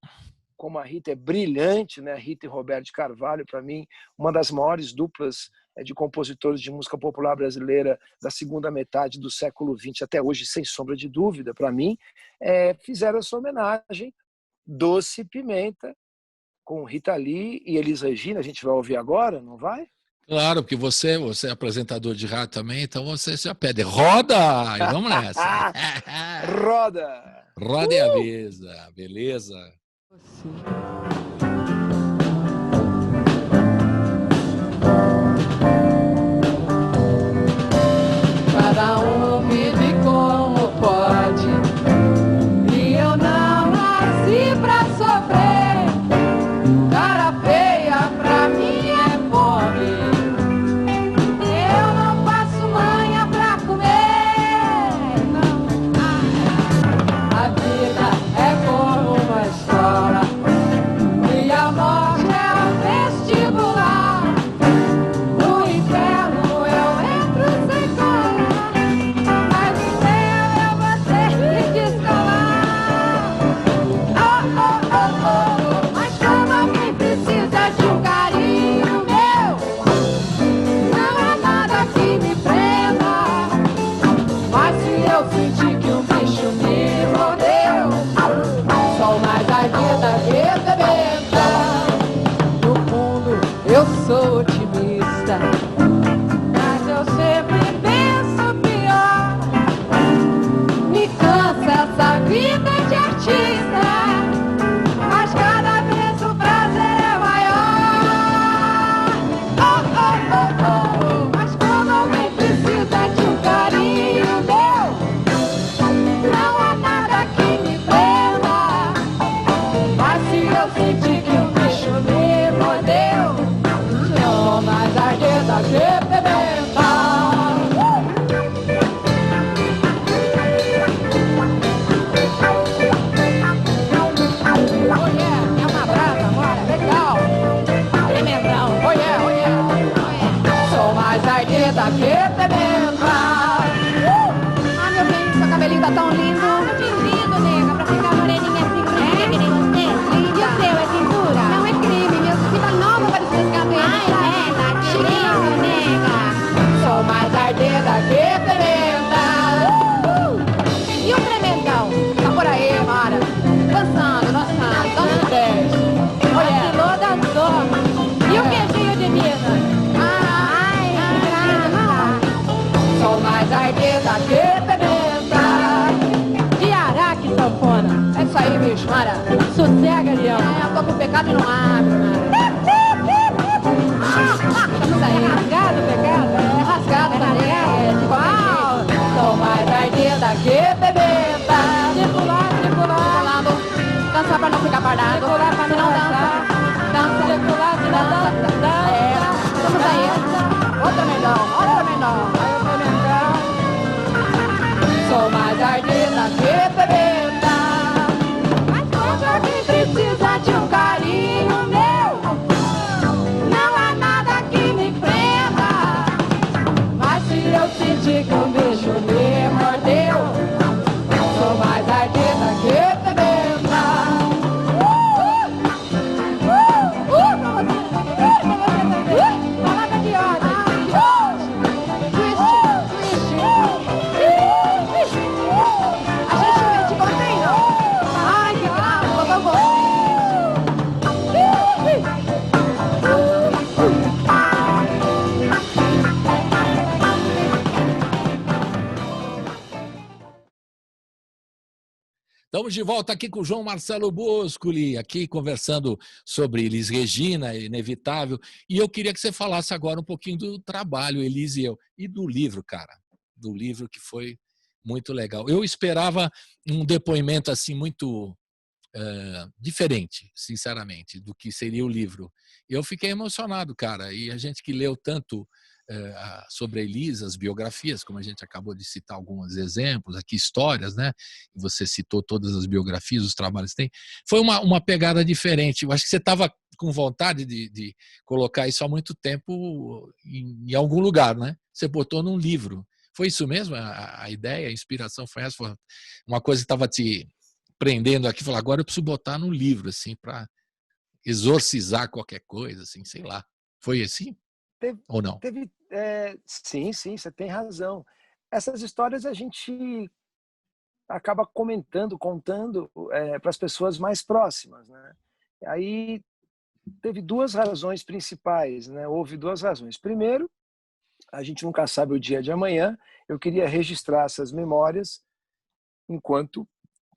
como a Rita é brilhante, né? Rita e Roberto de Carvalho, para mim, uma das maiores duplas de compositores de música popular brasileira da segunda metade do século XX até hoje, sem sombra de dúvida, para mim, fizeram essa homenagem, Doce Pimenta, com Rita Lee e Elis Regina. A gente vai ouvir agora, não vai? Claro, porque você é apresentador de rádio também, então você já pede, roda! E vamos nessa. Roda! Roda e avisa, beleza? Cada um vive como pode, e eu não sofrer. Cara feia pra mim é pobre. Eu não faço manha pra comer. Não. A vida é como uma escola e a morte é o vestibular. No inferno eu entro sem cola, mas no céu eu vou ter que descolar. Oh, oh, oh, oh. Mas quando alguém precisa de um carinho meu, não há nada que me prenda. Mas se eu sentir que um bicho me mordeu, sou mais ardida que rebenta. No fundo eu sou otimista, mas eu sempre penso pior. Me cansa essa vida de artista, mas cada vez o prazer é maior. Oh, oh, oh, oh. Mas quando alguém precisa de um carinho meu, não há nada que me prenda. Mas se eu sentir que o bicho me mordeu, sou mais ardida que pimenta. Oh yeah, é uma brasa agora, legal. Pimentão, oh yeah, oh yeah, oh yeah. Sou mais ardida que pimenta. Ah, meu bem, seu cabelinho tá tão lindo. Ah, que lindo, nega, pra ficar moreninha assim. É, querida, linda. E o seu, é cintura? Não é crime, meu, fica nova para esses cabelos. Ai, é, tá que lindo, nega. Sou mais ardida que pimenta. E o tremendão? Tá por aí, Mara, dançando, dando 10. Olha, vacilou, dançou. E o queijinho de Minas? Ai, sou mais ardida que pimenta. E araque, sanfona? É isso aí, bicho, Mara. Sossega, Leão. É, eu tô com pecado e não abro, Mara. Isso aí, rasgado o pecado? É rasgado, é de qual? Sou mais ardida que pimenta. Circular, circulando. Dançar pra não ficar parado. Circular pra não dançar. Dança, circular, dança. É, vamos aí. Outro mendão, outro mendão. Aí o mendão. Sou mais ardida que pimenta. Mas quando alguém precisa de um carinho meu, não há nada que me prenda. Mas se eu sentir que um bicho me mordeu, sou mais ardida que pimenta. Palavra de ordem. Twist, twist. A gente te contém, não? Ai, que grave, botou você. Estamos de volta aqui com o João Marcelo Boscoli, aqui conversando sobre Elis Regina, Inevitável. E eu queria que você falasse agora um pouquinho do trabalho, Elis e eu, e do livro, cara. Do livro que foi muito legal. Eu esperava um depoimento assim muito diferente, sinceramente, do que seria o livro. Eu fiquei emocionado, cara. E a gente que leu tanto sobre a Elis, as biografias, como a gente acabou de citar alguns exemplos, aqui histórias, né? E você citou todas as biografias, os trabalhos que tem. Foi uma pegada diferente. Eu acho que você estava com vontade de colocar isso há muito tempo em algum lugar, né? Você botou num livro. Foi isso mesmo? A ideia, a inspiração foi essa? Foi uma coisa que estava te prendendo aqui, falar, agora eu preciso botar num livro, assim, para exorcizar qualquer coisa, assim, sei lá. Foi assim? Ou não? Sim, você tem razão. Essas histórias a gente acaba contando para as pessoas mais próximas, né? Aí teve duas razões principais, né? Houve duas razões. Primeiro, a gente nunca sabe o dia de amanhã. Eu queria registrar essas memórias enquanto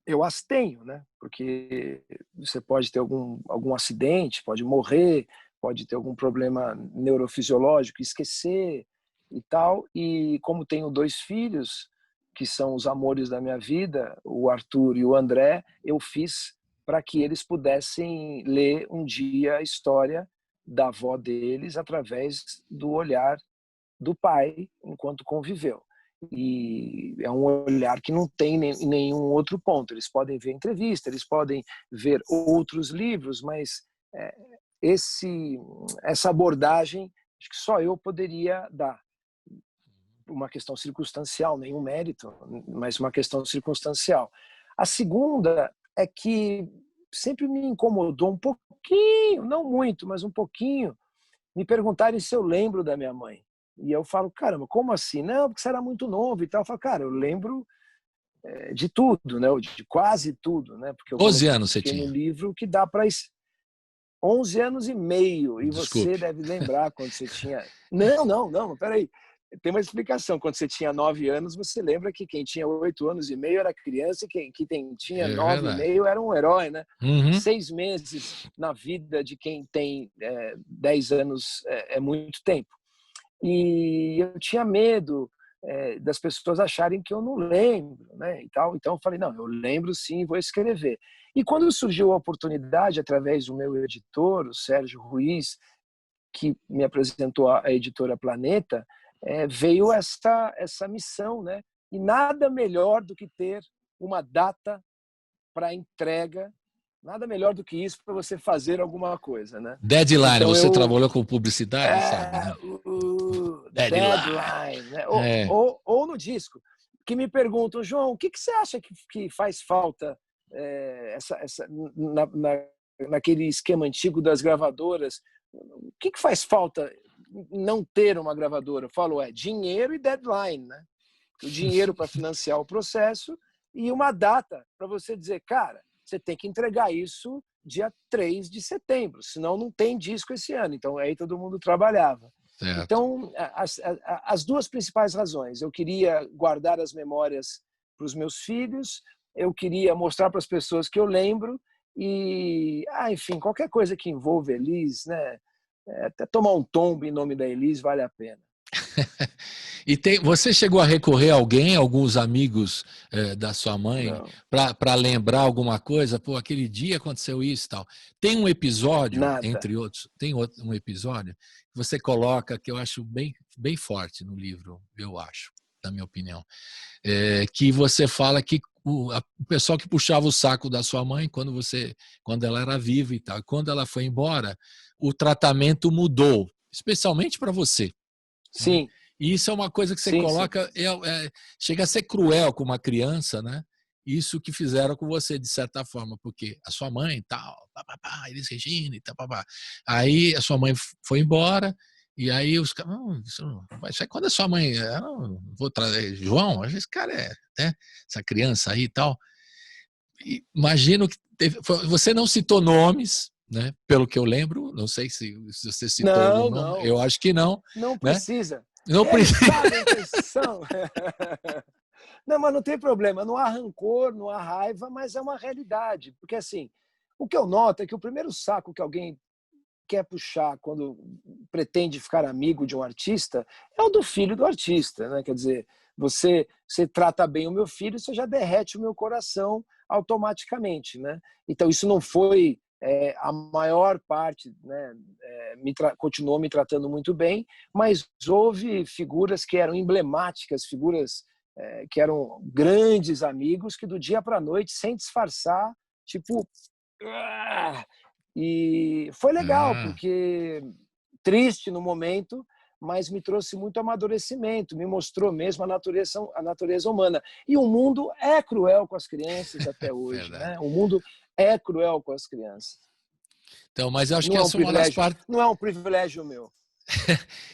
eu as tenho, né? Porque você pode ter algum acidente, pode morrer, pode ter algum problema neurofisiológico, esquecer e tal. E como tenho 2 filhos, que são os amores da minha vida, o Arthur e o André, eu fiz para que eles pudessem ler um dia a história da avó deles através do olhar do pai enquanto conviveu. E é um olhar que não tem nenhum outro ponto. Eles podem ver entrevista, eles podem ver outros livros, mas essa abordagem acho que só eu poderia dar. Uma questão circunstancial, nenhum mérito, mas uma questão circunstancial. A segunda é que sempre me incomodou um pouquinho, não muito, mas um pouquinho, me perguntarem se eu lembro da minha mãe. E eu falo, caramba, como assim? Não, porque você era muito novo e tal. Eu falo, cara, eu lembro de tudo, né? De quase tudo, né? Porque eu 12 anos você coloquei tinha. no livro que dá para 11 anos e meio. E Desculpe. você deve lembrar quando você tinha... Não, peraí. Tem uma explicação. Quando você tinha 9 anos, você lembra que quem tinha 8 anos e meio era criança e quem tinha 9 e meio era um herói, né? 6 meses na vida de quem tem 10 anos é muito tempo. E eu tinha medo das pessoas acharem que eu não lembro, né? E tal. Então eu falei, não, eu lembro sim, vou escrever. E quando surgiu a oportunidade, através do meu editor, o Sérgio Ruiz, que me apresentou a editora Planeta, veio essa missão, né? E nada melhor do que ter uma data para entrega, nada melhor do que isso para você fazer alguma coisa, né? Deadline, então você trabalhou com publicidade, sabe? Né? Deadline, né? Ou no disco, que me perguntam, João, o que você acha que faz falta naquele esquema antigo das gravadoras? O que faz falta não ter uma gravadora? Eu falo, dinheiro e deadline, né? O dinheiro para financiar o processo e uma data para você dizer, cara, você tem que entregar isso dia 3 de setembro, senão não tem disco esse ano. Então, aí todo mundo trabalhava. Certo. Então, as duas principais razões. Eu queria guardar as memórias para os meus filhos, eu queria mostrar para as pessoas que eu lembro e, enfim, qualquer coisa que envolva Elis, né? Até tomar um tombo em nome da Elis vale a pena. E você chegou a recorrer a alguém, alguns amigos da sua mãe, para lembrar alguma coisa? Pô, aquele dia aconteceu isso e tal. Tem um episódio, entre outros, um episódio que você coloca que eu acho bem, bem forte no livro, eu acho, na minha opinião. Que você fala que o pessoal que puxava o saco da sua mãe quando ela era viva e tal, quando ela foi embora, o tratamento mudou, especialmente para você. Sim. Né? E isso é uma coisa que você coloca, chega a ser cruel com uma criança, né? Isso que fizeram com você, de certa forma, porque a sua mãe, tal, Elis Regina e tal, aí a sua mãe foi embora, e aí os caras, isso é quando a sua mãe, vou trazer João, esse cara né? Essa criança aí e tal. E imagino que você não citou nomes, né? Pelo que eu lembro, não sei se você citou algum nome, eu acho que não. Não precisa. Né? Não precisa. Sabem quem são. Não, mas não tem problema, não há rancor, não há raiva, mas é uma realidade. Porque, assim, o que eu noto é que o primeiro saco que alguém quer puxar quando pretende ficar amigo de um artista é o do filho do artista, né? Quer dizer, você trata bem o meu filho, você já derrete o meu coração automaticamente, né? Então, isso não foi... a maior parte, né, continuou me tratando muito bem, mas houve figuras que eram emblemáticas, figuras que eram grandes amigos, que do dia para a noite, sem disfarçar, tipo... E foi legal, porque triste no momento, mas me trouxe muito amadurecimento, me mostrou mesmo a natureza humana. E o mundo é cruel com as crianças até hoje, né? O mundo é cruel com as crianças. Então, mas eu acho que essa é uma das partes... Não é um privilégio meu.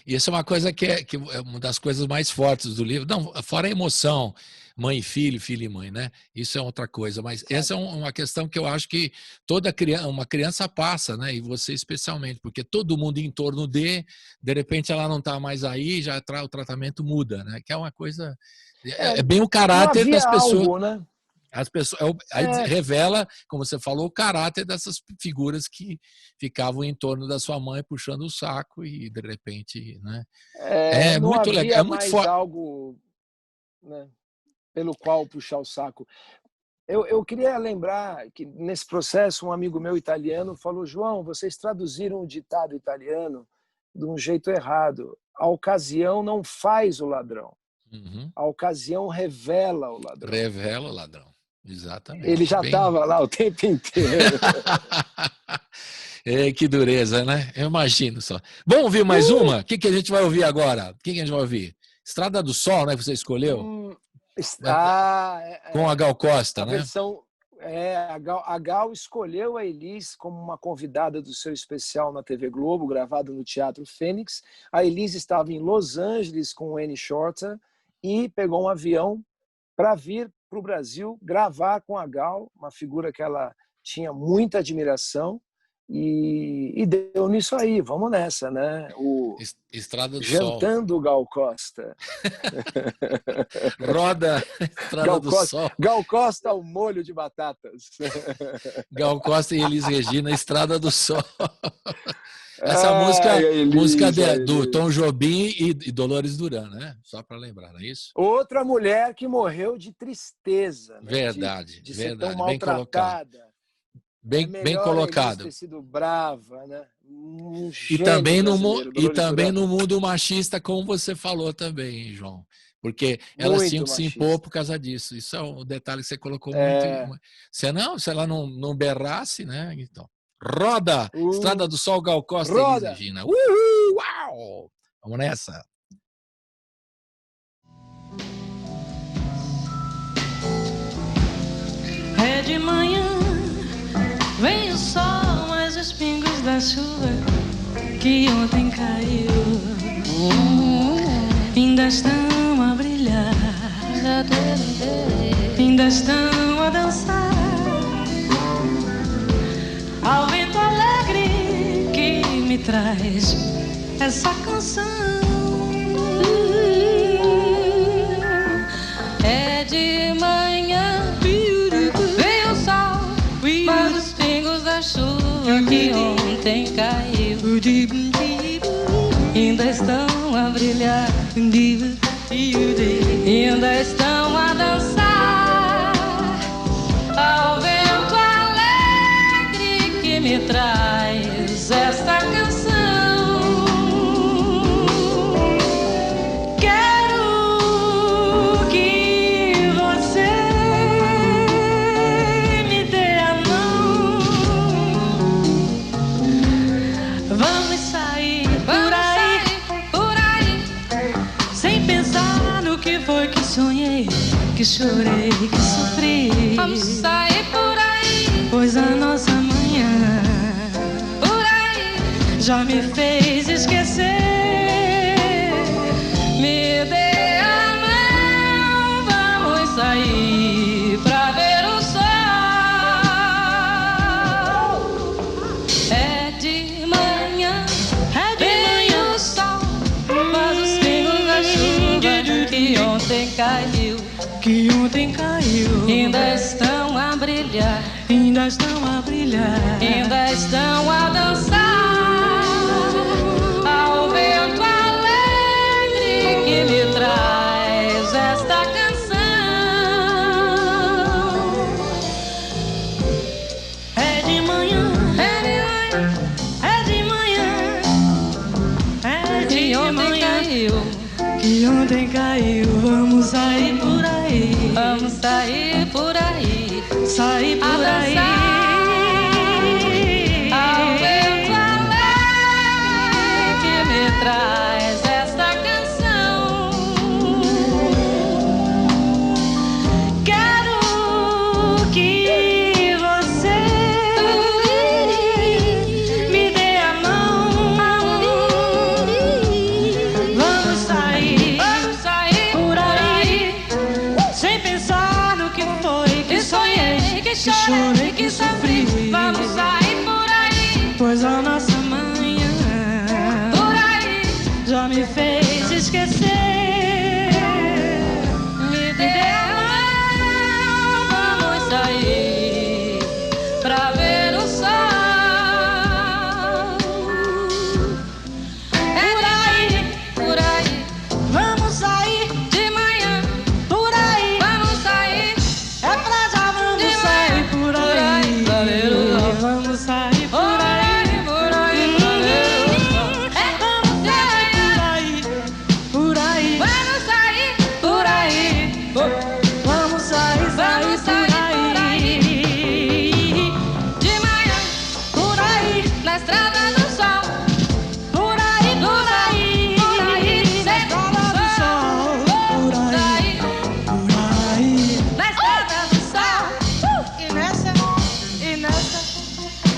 E isso é uma coisa que é uma das coisas mais fortes do livro. Não, fora a emoção, mãe e filho, filho e mãe, né? Isso é outra coisa. Mas essa é uma questão que eu acho que uma criança passa, né? E você especialmente, porque todo mundo em torno de repente ela não está mais aí, já o tratamento muda, né? Que é uma coisa... É bem o caráter das pessoas. Algo, né? As pessoas, aí revela, como você falou, o caráter dessas figuras que ficavam em torno da sua mãe puxando o saco e de repente, né? Não muito havia legal, é muito mais forte. algo, né, pelo qual puxar o saco. Eu queria lembrar que, nesse processo, um amigo meu italiano falou: João, vocês traduziram o ditado italiano de um jeito errado. A ocasião não faz o ladrão. Uhum. A ocasião revela o ladrão. Revela o ladrão. Exatamente. Ele já estava lá o tempo inteiro. Que dureza, né? Eu imagino só. Vamos ouvir mais uma? O que a gente vai ouvir agora? O que a gente vai ouvir? Estrada do Sol, né? Que você escolheu? Com a Gal Costa, a né? Versão, a Gal escolheu a Elis como uma convidada do seu especial na TV Globo, gravado no Teatro Fênix. A Elis estava em Los Angeles com o Annie Shorter e pegou um avião para vir para o Brasil gravar com a Gal, uma figura que ela tinha muita admiração, e deu nisso aí, vamos nessa, né? Estrada do Jantando Sol. Gal Costa. Roda Estrada Gal do Costa, Sol. Gal Costa ao molho de batatas. Gal Costa e Elis Regina, Estrada do Sol. Essa música do Tom Jobim e Dolores Duran, né? Só para lembrar, não é isso? Outra mulher que morreu de tristeza. Né? Verdade, de verdade. ser tão maltratada. Bem colocado. Ter sido brava, né? E também no mundo machista, como você falou também, João. Porque elas tinham que se impor por causa disso. Isso é um detalhe que você colocou muito. Se ela não berrasse, né? Então. Roda! Estrada do Sol, Gal Costa e Elis Regina. Uhul! Uau! Vamos nessa. É de manhã, vem o sol, mas os pingos da chuva que ontem caiu ainda estão a brilhar, ainda estão a dançar ao vento alegre que me traz essa canção. É de manhã, vem o sol, mas os pingos da chuva que ontem caiu ainda estão a brilhar, ainda estão a dançar ao vento alegre que me traz esta canção. Quero que você me dê a mão. Vamos sair por aí, sem pensar no que foi que sonhei, que chorei, que sofri. Vamos sair por aí, pois a nossa manhã por aí já me fez esquecer. Me dê a mão, vamos sair pra ver o sol. É de manhã, vem o sol, faz os pingos da chuva que ontem caiu, ainda estão a brilhar, ainda estão a brilhar, ainda estão a dançar ao vento alegre que me traz esta canção. É de manhã, é de manhã, é de ontem caiu, que ontem caiu. Vamos sair por aí, vamos sair por aí, sair por aí ao vento alegre que me traz esta canção. Quero que você me dê a mão. Vamos sair por aí, sem pensar no que foi que sonhei, que chorei, que sofri. Vamos sair por aí, pois a nossa manhã por aí já me fez esquecer. Me dê a mão, vamos sair pra ver o sol. Por aí, vamos sair de manhã. Por aí, vamos sair. É pra já vamos por aí, por aí, por aí, vamos sair por aí, vamos sair, sair por aí, de manhã, por aí, na estrada do sol, por aí, por aí, por aí, na estrada do sol, por aí, na estrada do sol, e nessa,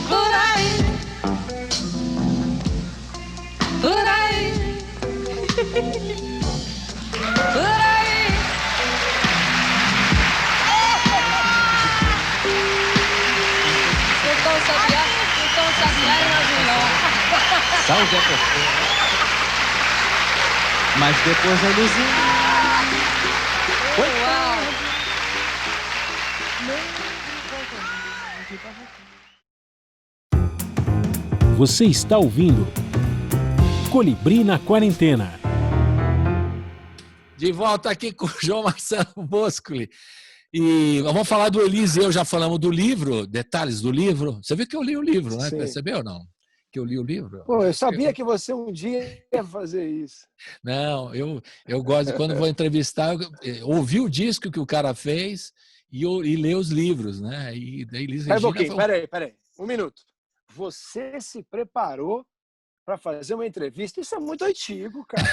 por aí, por aí, por aí. Então sabia e nós não. Salve a pessoa. Mas depois a luzinha. Você está ouvindo Colibri na Quarentena. De volta aqui com o João Marcelo Boscoli. E vamos falar do Eliseu, já falamos do livro, detalhes do livro. Você viu que eu li o livro, né? Sim. Percebeu ou não? Que eu li o livro. Pô, eu sabia que você um dia ia fazer isso. Não, eu gosto de, quando vou entrevistar, ouvir o disco que o cara fez e ler os livros, né? E daí Elis Pera um Regina pouquinho, foi- peraí. Um minuto. Você se preparou para fazer uma entrevista? Isso é muito antigo, cara.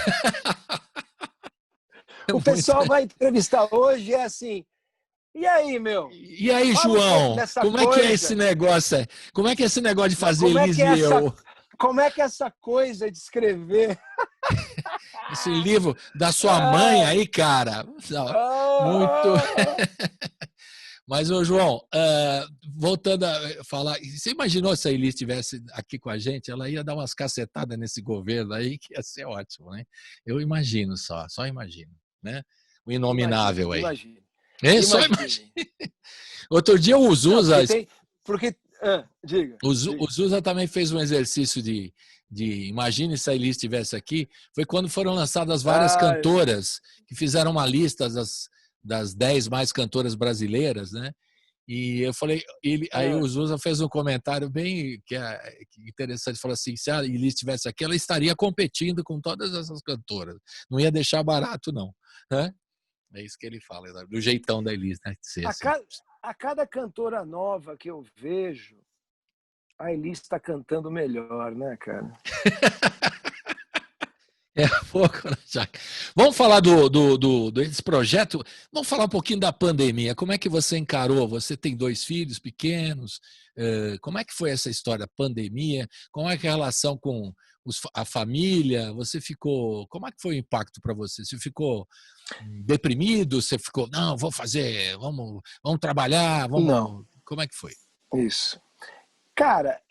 O pessoal vai entrevistar hoje e é assim... E aí, meu? E aí, Fala um pouco João, dessa como é que é coisa. esse negócio? Como é que é esse negócio de fazer Como é Elis que é e eu? Como é que é essa coisa de escrever? Esse livro da sua mãe aí, cara. Muito. Mas, ô João, voltando a falar, você imaginou se a Elis estivesse aqui com a gente? Ela ia dar umas cacetadas nesse governo aí, que ia ser ótimo, né? Eu imagino só imagino, né? O inominável aí. Imagina. É, só imagina. Outro dia o Zusa, diga. o Zusa também fez um exercício de imagine se a Elis estivesse aqui. Foi quando foram lançadas várias cantoras que fizeram uma lista das 10 mais cantoras brasileiras, né? E eu falei, aí o Zusa fez um comentário bem que interessante, falou assim, se a Elis estivesse aqui, ela estaria competindo com todas essas cantoras, não ia deixar barato não, né? É isso que ele fala, do jeitão da Elis, né? De ser assim. A cada cantora nova que eu vejo, a Elis está cantando melhor, né, cara? É pouco, né, Jack? Vamos falar desse projeto. Vamos falar um pouquinho da pandemia. Como é que você encarou? Você tem 2 filhos pequenos. Como é que foi essa história? Pandemia? Como é que é a relação com a família? Você ficou... Como é que foi o impacto para você? Você ficou deprimido? Você ficou, não, vamos trabalhar, vamos... Não. Como é que foi? Isso. Cara,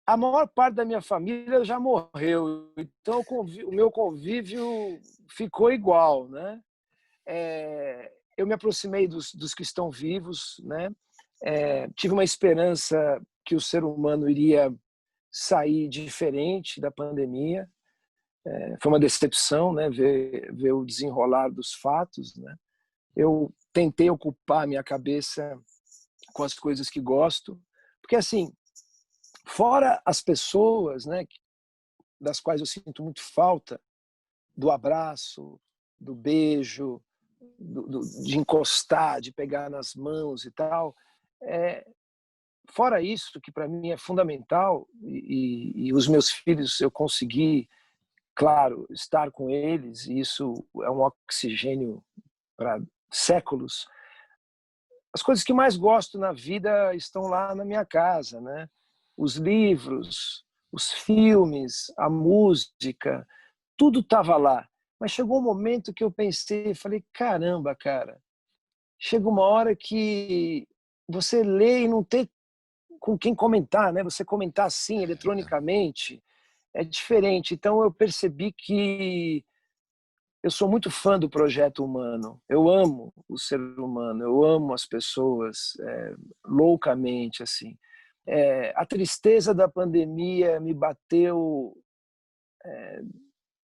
a maior parte da minha família já morreu, então o meu convívio ficou igual, né? Eu me aproximei dos que estão vivos, né? Tive uma esperança que o ser humano iria sair diferente da pandemia. Foi uma decepção, né? Ver o desenrolar dos fatos, né? Eu tentei ocupar a minha cabeça com as coisas que gosto, porque assim, fora as pessoas, né, das quais eu sinto muito falta, do abraço, do beijo, de encostar, de pegar nas mãos e tal, fora isso, que para mim é fundamental, e os meus filhos eu consegui, claro, estar com eles, e isso é um oxigênio para séculos. As coisas que mais gosto na vida estão lá na minha casa, né? Os livros, os filmes, a música, tudo estava lá. Mas chegou um momento que eu pensei, falei, caramba, cara, chega uma hora que você lê e não tem com quem comentar, né? Você comentar assim, eletronicamente, é diferente. Então eu percebi que eu sou muito fã do projeto humano. Eu amo o ser humano, eu amo as pessoas loucamente, assim. A tristeza da pandemia me bateu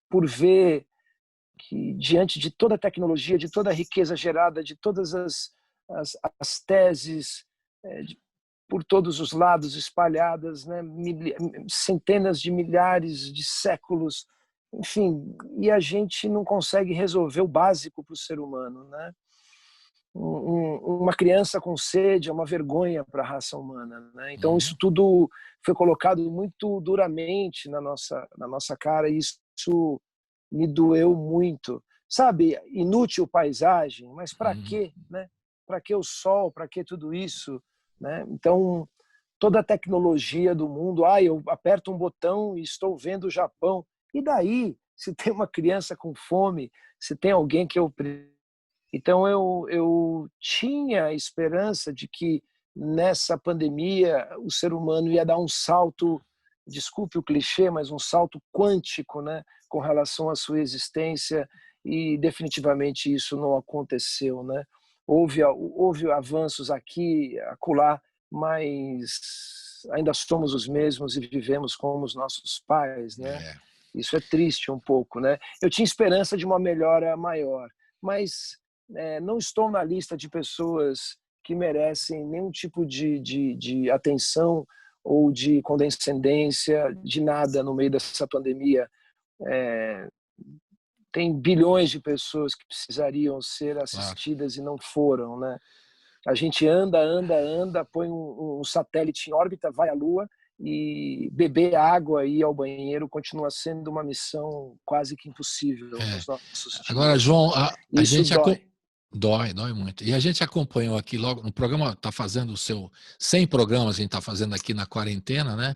por ver que, diante de toda a tecnologia, de toda a riqueza gerada, de todas as teses, por todos os lados, espalhadas, né? Centenas de milhares de séculos, enfim, e a gente não consegue resolver o básico para o ser humano, né? Uma criança com sede é uma vergonha para a raça humana, né? Então isso tudo foi colocado muito duramente na nossa cara, e isso me doeu muito. Sabe, inútil paisagem, mas para quê, né? Para que o sol, para que tudo isso, né? Então, toda a tecnologia do mundo, eu aperto um botão e estou vendo o Japão. E daí, se tem uma criança com fome, se tem alguém que eu... Então, eu tinha a esperança de que nessa pandemia o ser humano ia dar um salto, desculpe o clichê, mas um salto quântico, né, com relação à sua existência, e definitivamente isso não aconteceu, né? Houve avanços aqui, acolá, mas ainda somos os mesmos e vivemos como os nossos pais, né? Isso é triste um pouco, né? Eu tinha esperança de uma melhora maior, mas não estou na lista de pessoas que merecem nenhum tipo de atenção ou de condescendência, de nada no meio dessa pandemia. Tem bilhões de pessoas que precisariam ser assistidas e não foram, né? A gente anda, põe um satélite em órbita, vai à Lua, e beber água e ir ao banheiro continua sendo uma missão quase que impossível nos nossos dias. Agora, João, a gente dói. Dói muito. E a gente acompanhou aqui logo, no programa está fazendo o seu 100 programas, a gente está fazendo aqui na quarentena, né?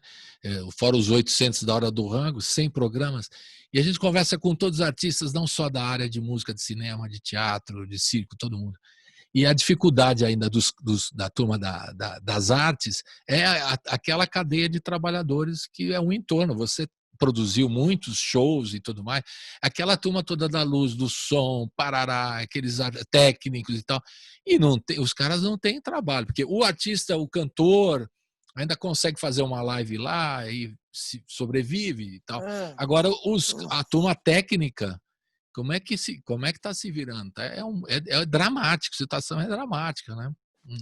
Fora os 800 da Hora do Rango, 100 programas. E a gente conversa com todos os artistas, não só da área de música, de cinema, de teatro, de circo, todo mundo. E a dificuldade ainda da turma das artes é aquela cadeia de trabalhadores que é um entorno. Você produziu muitos shows e tudo mais, aquela turma toda da luz, do som, parará, aqueles técnicos e tal, e os caras não têm trabalho, porque o artista, o cantor, ainda consegue fazer uma live lá e sobrevive e tal. Agora, a turma técnica, como é que está se virando? É dramático, a situação é dramática, né?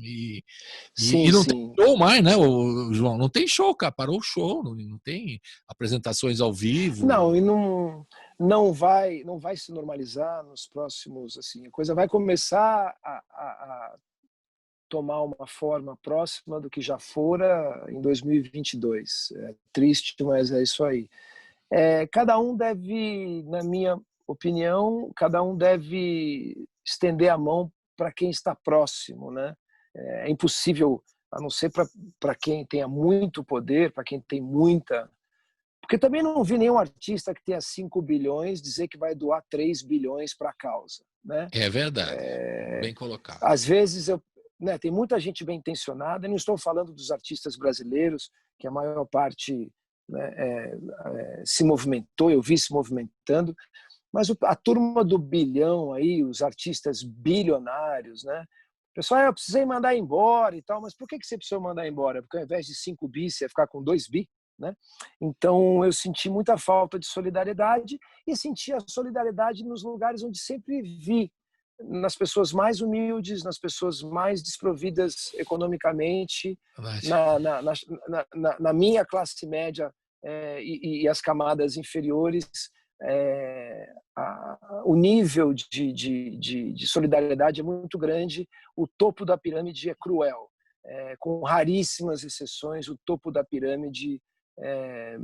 E não tem show mais, né, João? Não tem show, cara. Parou o show, não tem apresentações ao vivo. Não, e não vai se normalizar nos próximos, assim, a coisa vai começar a tomar uma forma próxima do que já fora em 2022. É triste, mas é isso aí. Cada um deve, na minha opinião, cada um deve estender a mão para quem está próximo, né? É impossível, a não ser para quem tenha muito poder, para quem tem muita... Porque também não vi nenhum artista que tenha 5 bilhões dizer que vai doar 3 bilhões para a causa, né? É verdade, bem colocado. Às vezes, tem muita gente bem intencionada, e não estou falando dos artistas brasileiros, que a maior parte, né, se movimentou, eu vi se movimentando, mas a turma do bilhão aí, os artistas bilionários, né? O pessoal, eu precisei mandar embora e tal, mas por que você precisou mandar embora? Porque ao invés de 5 bi, você ia ficar com 2 bi, né? Então eu senti muita falta de solidariedade, e senti a solidariedade nos lugares onde sempre vi, nas pessoas humildes, nas pessoas mais desprovidas economicamente, na minha classe média e as camadas inferiores. O nível de solidariedade é muito grande, o topo da pirâmide é cruel, com raríssimas exceções. O topo da pirâmide é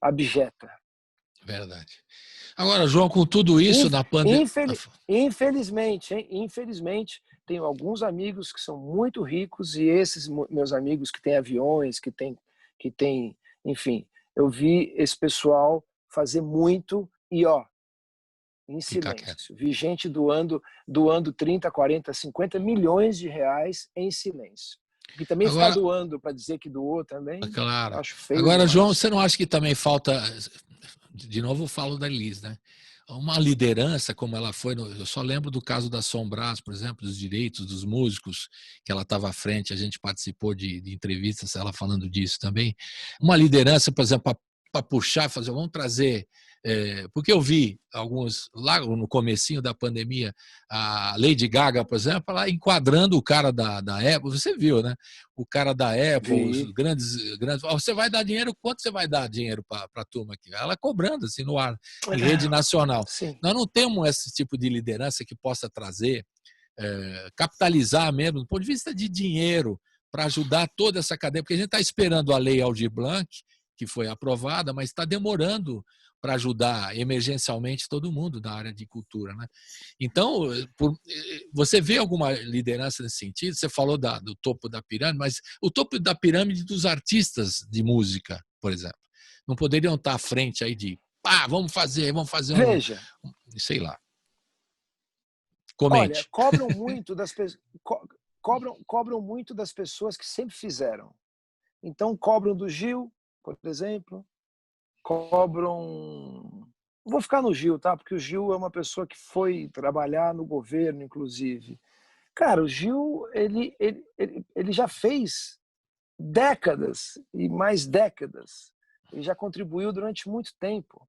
abjeta. Verdade. Agora, João, com tudo isso na pandemia... Infelizmente, tenho alguns amigos que são muito ricos, e esses meus amigos que têm aviões, que têm, enfim, eu vi esse pessoal fazer muito e, em silêncio. Vi gente doando 30, 40, 50 milhões de reais em silêncio. E também ficar doando para dizer que doou também, claro. Acho feio. Agora, demais. João, você não acha que também falta... De novo eu falo da Elis, né? Uma liderança como ela foi, eu só lembro do caso da Sombras, por exemplo, dos direitos dos músicos, que ela estava à frente, a gente participou de entrevistas, ela falando disso também. Uma liderança, por exemplo, para puxar, vamos trazer Porque eu vi alguns, lá no comecinho da pandemia, a Lady Gaga, por exemplo, lá enquadrando o cara da Apple, você viu, né? O cara da Apple, os grandes... Você vai dar dinheiro, quanto você vai dar dinheiro para a turma aqui? Ela cobrando assim no ar, em rede nacional. Sim. Nós não temos esse tipo de liderança que possa trazer, capitalizar mesmo, do ponto de vista de dinheiro, para ajudar toda essa cadeia, porque a gente está esperando a lei Aldir Blanc, que foi aprovada, mas está demorando para ajudar emergencialmente todo mundo da área de cultura, né? Então, você vê alguma liderança nesse sentido? Você falou do topo da pirâmide, mas o topo da pirâmide dos artistas de música, por exemplo, não poderiam estar à frente aí de, vamos fazer Veja, sei lá. Comente. Olha, cobram muito das pessoas, cobram muito das pessoas que sempre fizeram. Então cobram do Gil, por exemplo, cobram... Vou ficar no Gil, tá? Porque o Gil é uma pessoa que foi trabalhar no governo, inclusive. Cara, o Gil, ele já fez décadas e mais décadas. Ele já contribuiu durante muito tempo.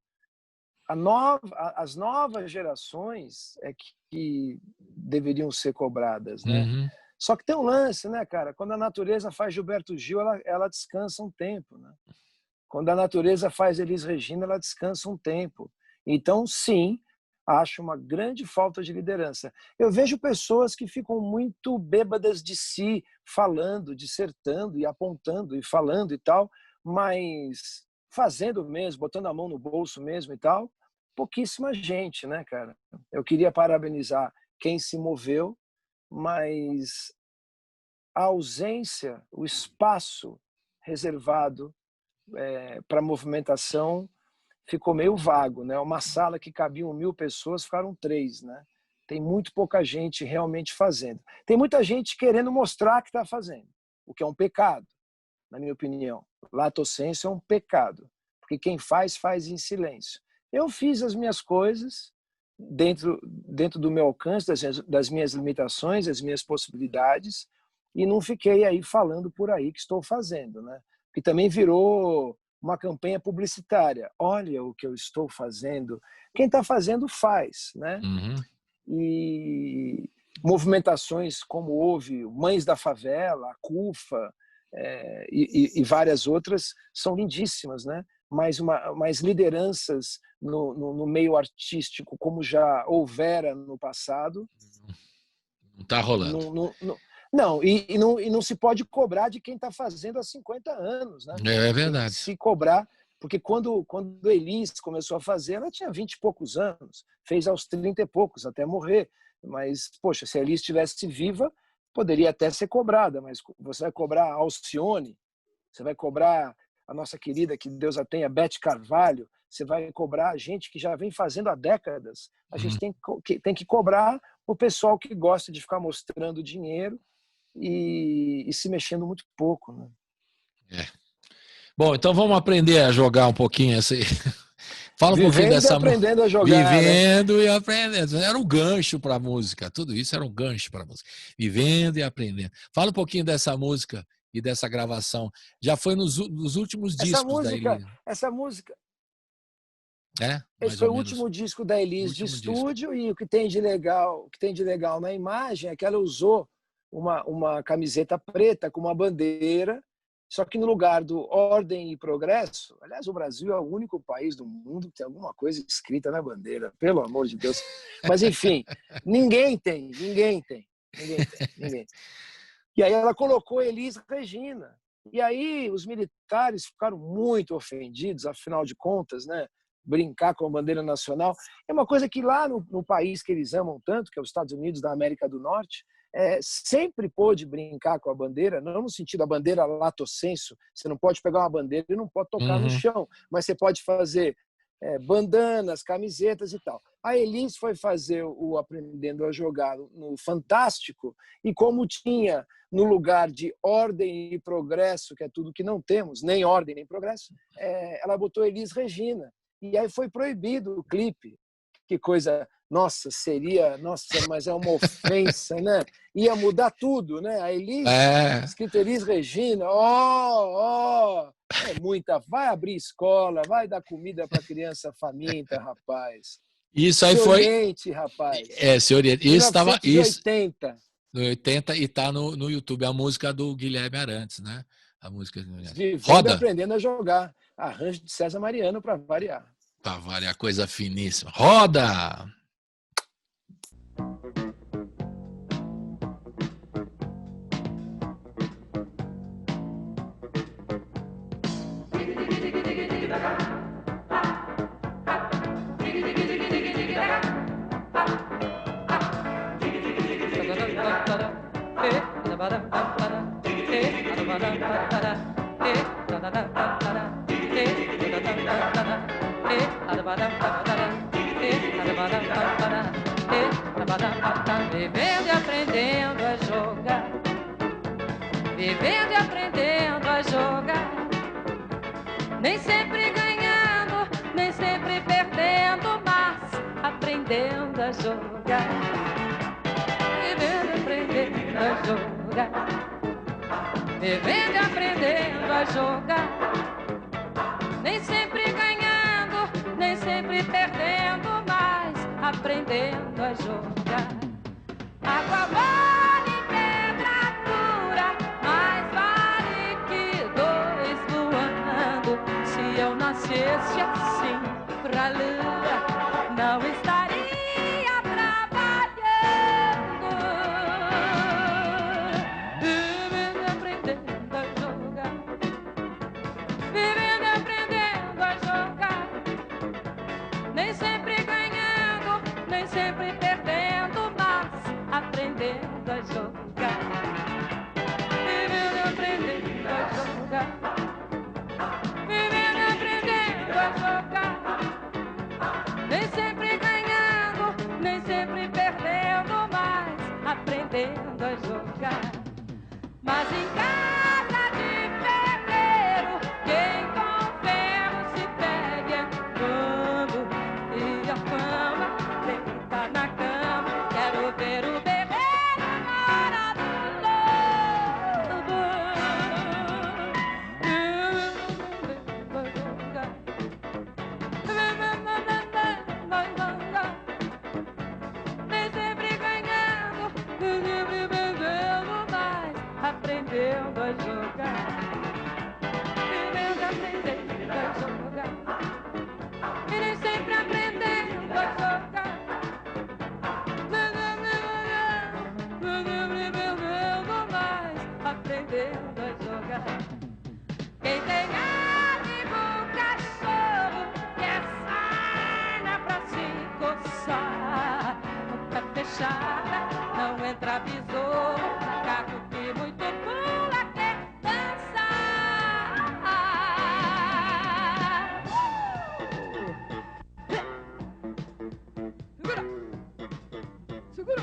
As novas gerações é que deveriam ser cobradas, né? Uhum. Só que tem um lance, né, cara? Quando a natureza faz Gilberto Gil, ela descansa um tempo, né? Quando a natureza faz Elis Regina, ela descansa um tempo. Então, sim, acho uma grande falta de liderança. Eu vejo pessoas que ficam muito bêbadas de si, falando, dissertando e apontando e falando e tal, mas fazendo mesmo, botando a mão no bolso mesmo e tal, pouquíssima gente, né, cara? Eu queria parabenizar quem se moveu, mas a ausência, o espaço reservado para movimentação ficou meio vago, né? Uma sala que cabiam 1000 pessoas, ficaram 3, né? Tem muito pouca gente realmente fazendo. Tem muita gente querendo mostrar que está fazendo, o que é um pecado, na minha opinião. Lato sensu é um pecado, porque quem faz em silêncio. Eu fiz as minhas coisas dentro do meu alcance, das minhas limitações, das minhas possibilidades, e não fiquei aí falando por aí que estou fazendo, né? Que também virou uma campanha publicitária. Olha o que eu estou fazendo. Quem está fazendo faz, né? Uhum. E movimentações como houve Mães da Favela, a CUFA e várias outras são lindíssimas, né? Mas lideranças no meio artístico, como já houvera no passado, não está rolando. Não se pode cobrar de quem está fazendo há 50 anos, né? É verdade. Se cobrar, porque quando Elis começou a fazer, ela tinha 20 e poucos anos, fez aos 30 e poucos, até morrer. Mas, poxa, se a Elis estivesse viva, poderia até ser cobrada, mas você vai cobrar a Alcione, você vai cobrar a nossa querida, que Deus a tenha, Beth Carvalho, você vai cobrar a gente que já vem fazendo há décadas. A gente tem que cobrar o pessoal que gosta de ficar mostrando dinheiro e se mexendo muito pouco, né? Bom, então vamos aprender a jogar um pouquinho assim. Fala um pouquinho dessa música. Vivendo e aprendendo a jogar. Vivendo e aprendendo. Era um gancho para a música. Tudo isso era um gancho para a música. Vivendo e aprendendo. Fala um pouquinho dessa música e dessa gravação. Já foi nos últimos discos da Elis. Essa música. Esse foi o último disco da Elis de estúdio, e o que tem de legal na imagem é que ela usou uma camiseta preta com uma bandeira, só que no lugar do Ordem e Progresso. Aliás, o Brasil é o único país do mundo que tem alguma coisa escrita na bandeira, pelo amor de Deus. Mas enfim, ninguém tem. E aí ela colocou Elis Regina. E aí os militares ficaram muito ofendidos, afinal de contas, né? Brincar com a bandeira nacional é uma coisa que lá no país que eles amam tanto, que é os Estados Unidos da América do Norte, sempre pôde brincar com a bandeira, não no sentido da bandeira lato sensu, você não pode pegar uma bandeira e não pode tocar no chão, mas você pode fazer bandanas, camisetas e tal. A Elis foi fazer o Aprendendo a Jogar no Fantástico, e como tinha no lugar de Ordem e Progresso, que é tudo que não temos, nem ordem nem progresso, ela botou Elis Regina. E aí foi proibido o clipe. Que coisa, nossa, mas é uma ofensa, né? Ia mudar tudo, né? A Elis, escrita Elis Regina, muita, vai abrir escola, vai dar comida para criança faminta, rapaz. Isso aí Se foi. oriente, rapaz. Se oriente. Isso estava. 1980. No 80 e tá no YouTube, a música do Guilherme Arantes, né? A música do Guilherme. Vivendo e Roda. aprendendo a jogar. Arranjo de César Mariano para variar. Para variar, coisa finíssima. Roda! Vivendo e aprendendo a jogar, vivendo e aprendendo a jogar, nem sempre ganhando, nem sempre perdendo, mas aprendendo a jogar, vivendo e aprendendo a jogar, vivendo e aprendendo a jogar, nem sempre ganhando, nem sempre perdendo, mas aprendendo a jogar. Água vale pedra dura, mais vale que dois voando. Se eu nascesse assim pra lua, não estaria trabalhando. Vivendo e aprendendo a jogar, vivendo e aprendendo a jogar, nem sempre ganhando, nem sempre perdendo, mas aprendendo a jogar, vivendo e aprendendo a jogar, vivendo e aprendendo a jogar, nem sempre ganhando, nem sempre perdendo, mas aprendendo a jogar. Mas em casa de ferreiro, quem com ferro se pega quando e a fama deita na cama. Quero ver o berreiro na hora do lobo. Nem sempre ganhando, nem sempre perdendo, mas aprendendo a jogar, vivendo e aprendendo a jogar, e nem sempre aprendendo a jogar, mas aprendendo a jogar. Quem tem amigo cachorro quer sarna pra se coçar, boca fechada não entra besouro, macaco que muito pula quer dançar. Segura, segura.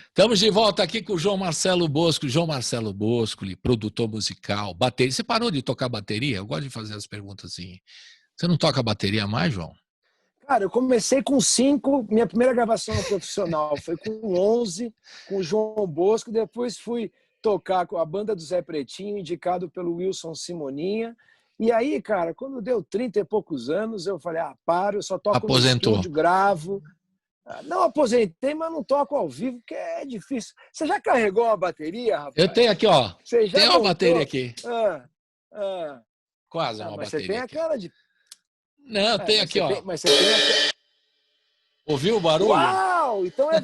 Estamos de volta aqui com o João Marcelo Bosco. João Marcelo Boscoli, produtor musical, bateria. Você parou de tocar bateria? Eu gosto de fazer as perguntas assim. Você não toca bateria mais, João? Cara, eu comecei com 5, minha primeira gravação profissional foi com 11, com o João Bosco, depois fui tocar com a banda do Zé Pretinho, indicado pelo Wilson Simoninha. E aí, cara, quando deu 30 e poucos anos, eu falei, paro, eu só toco Aposentou. no estúdio, gravo. Não aposentei, mas não toco ao vivo, porque é difícil. Você já carregou uma bateria, rapaz? Eu tenho aqui, ó. Você já Tem uma montou? bateria aqui. Quase uma Mas bateria. você tem aqui. aquela de... Não, tem aqui, ó. Mas você tem aquela... Ouviu o barulho? Uau! Então é...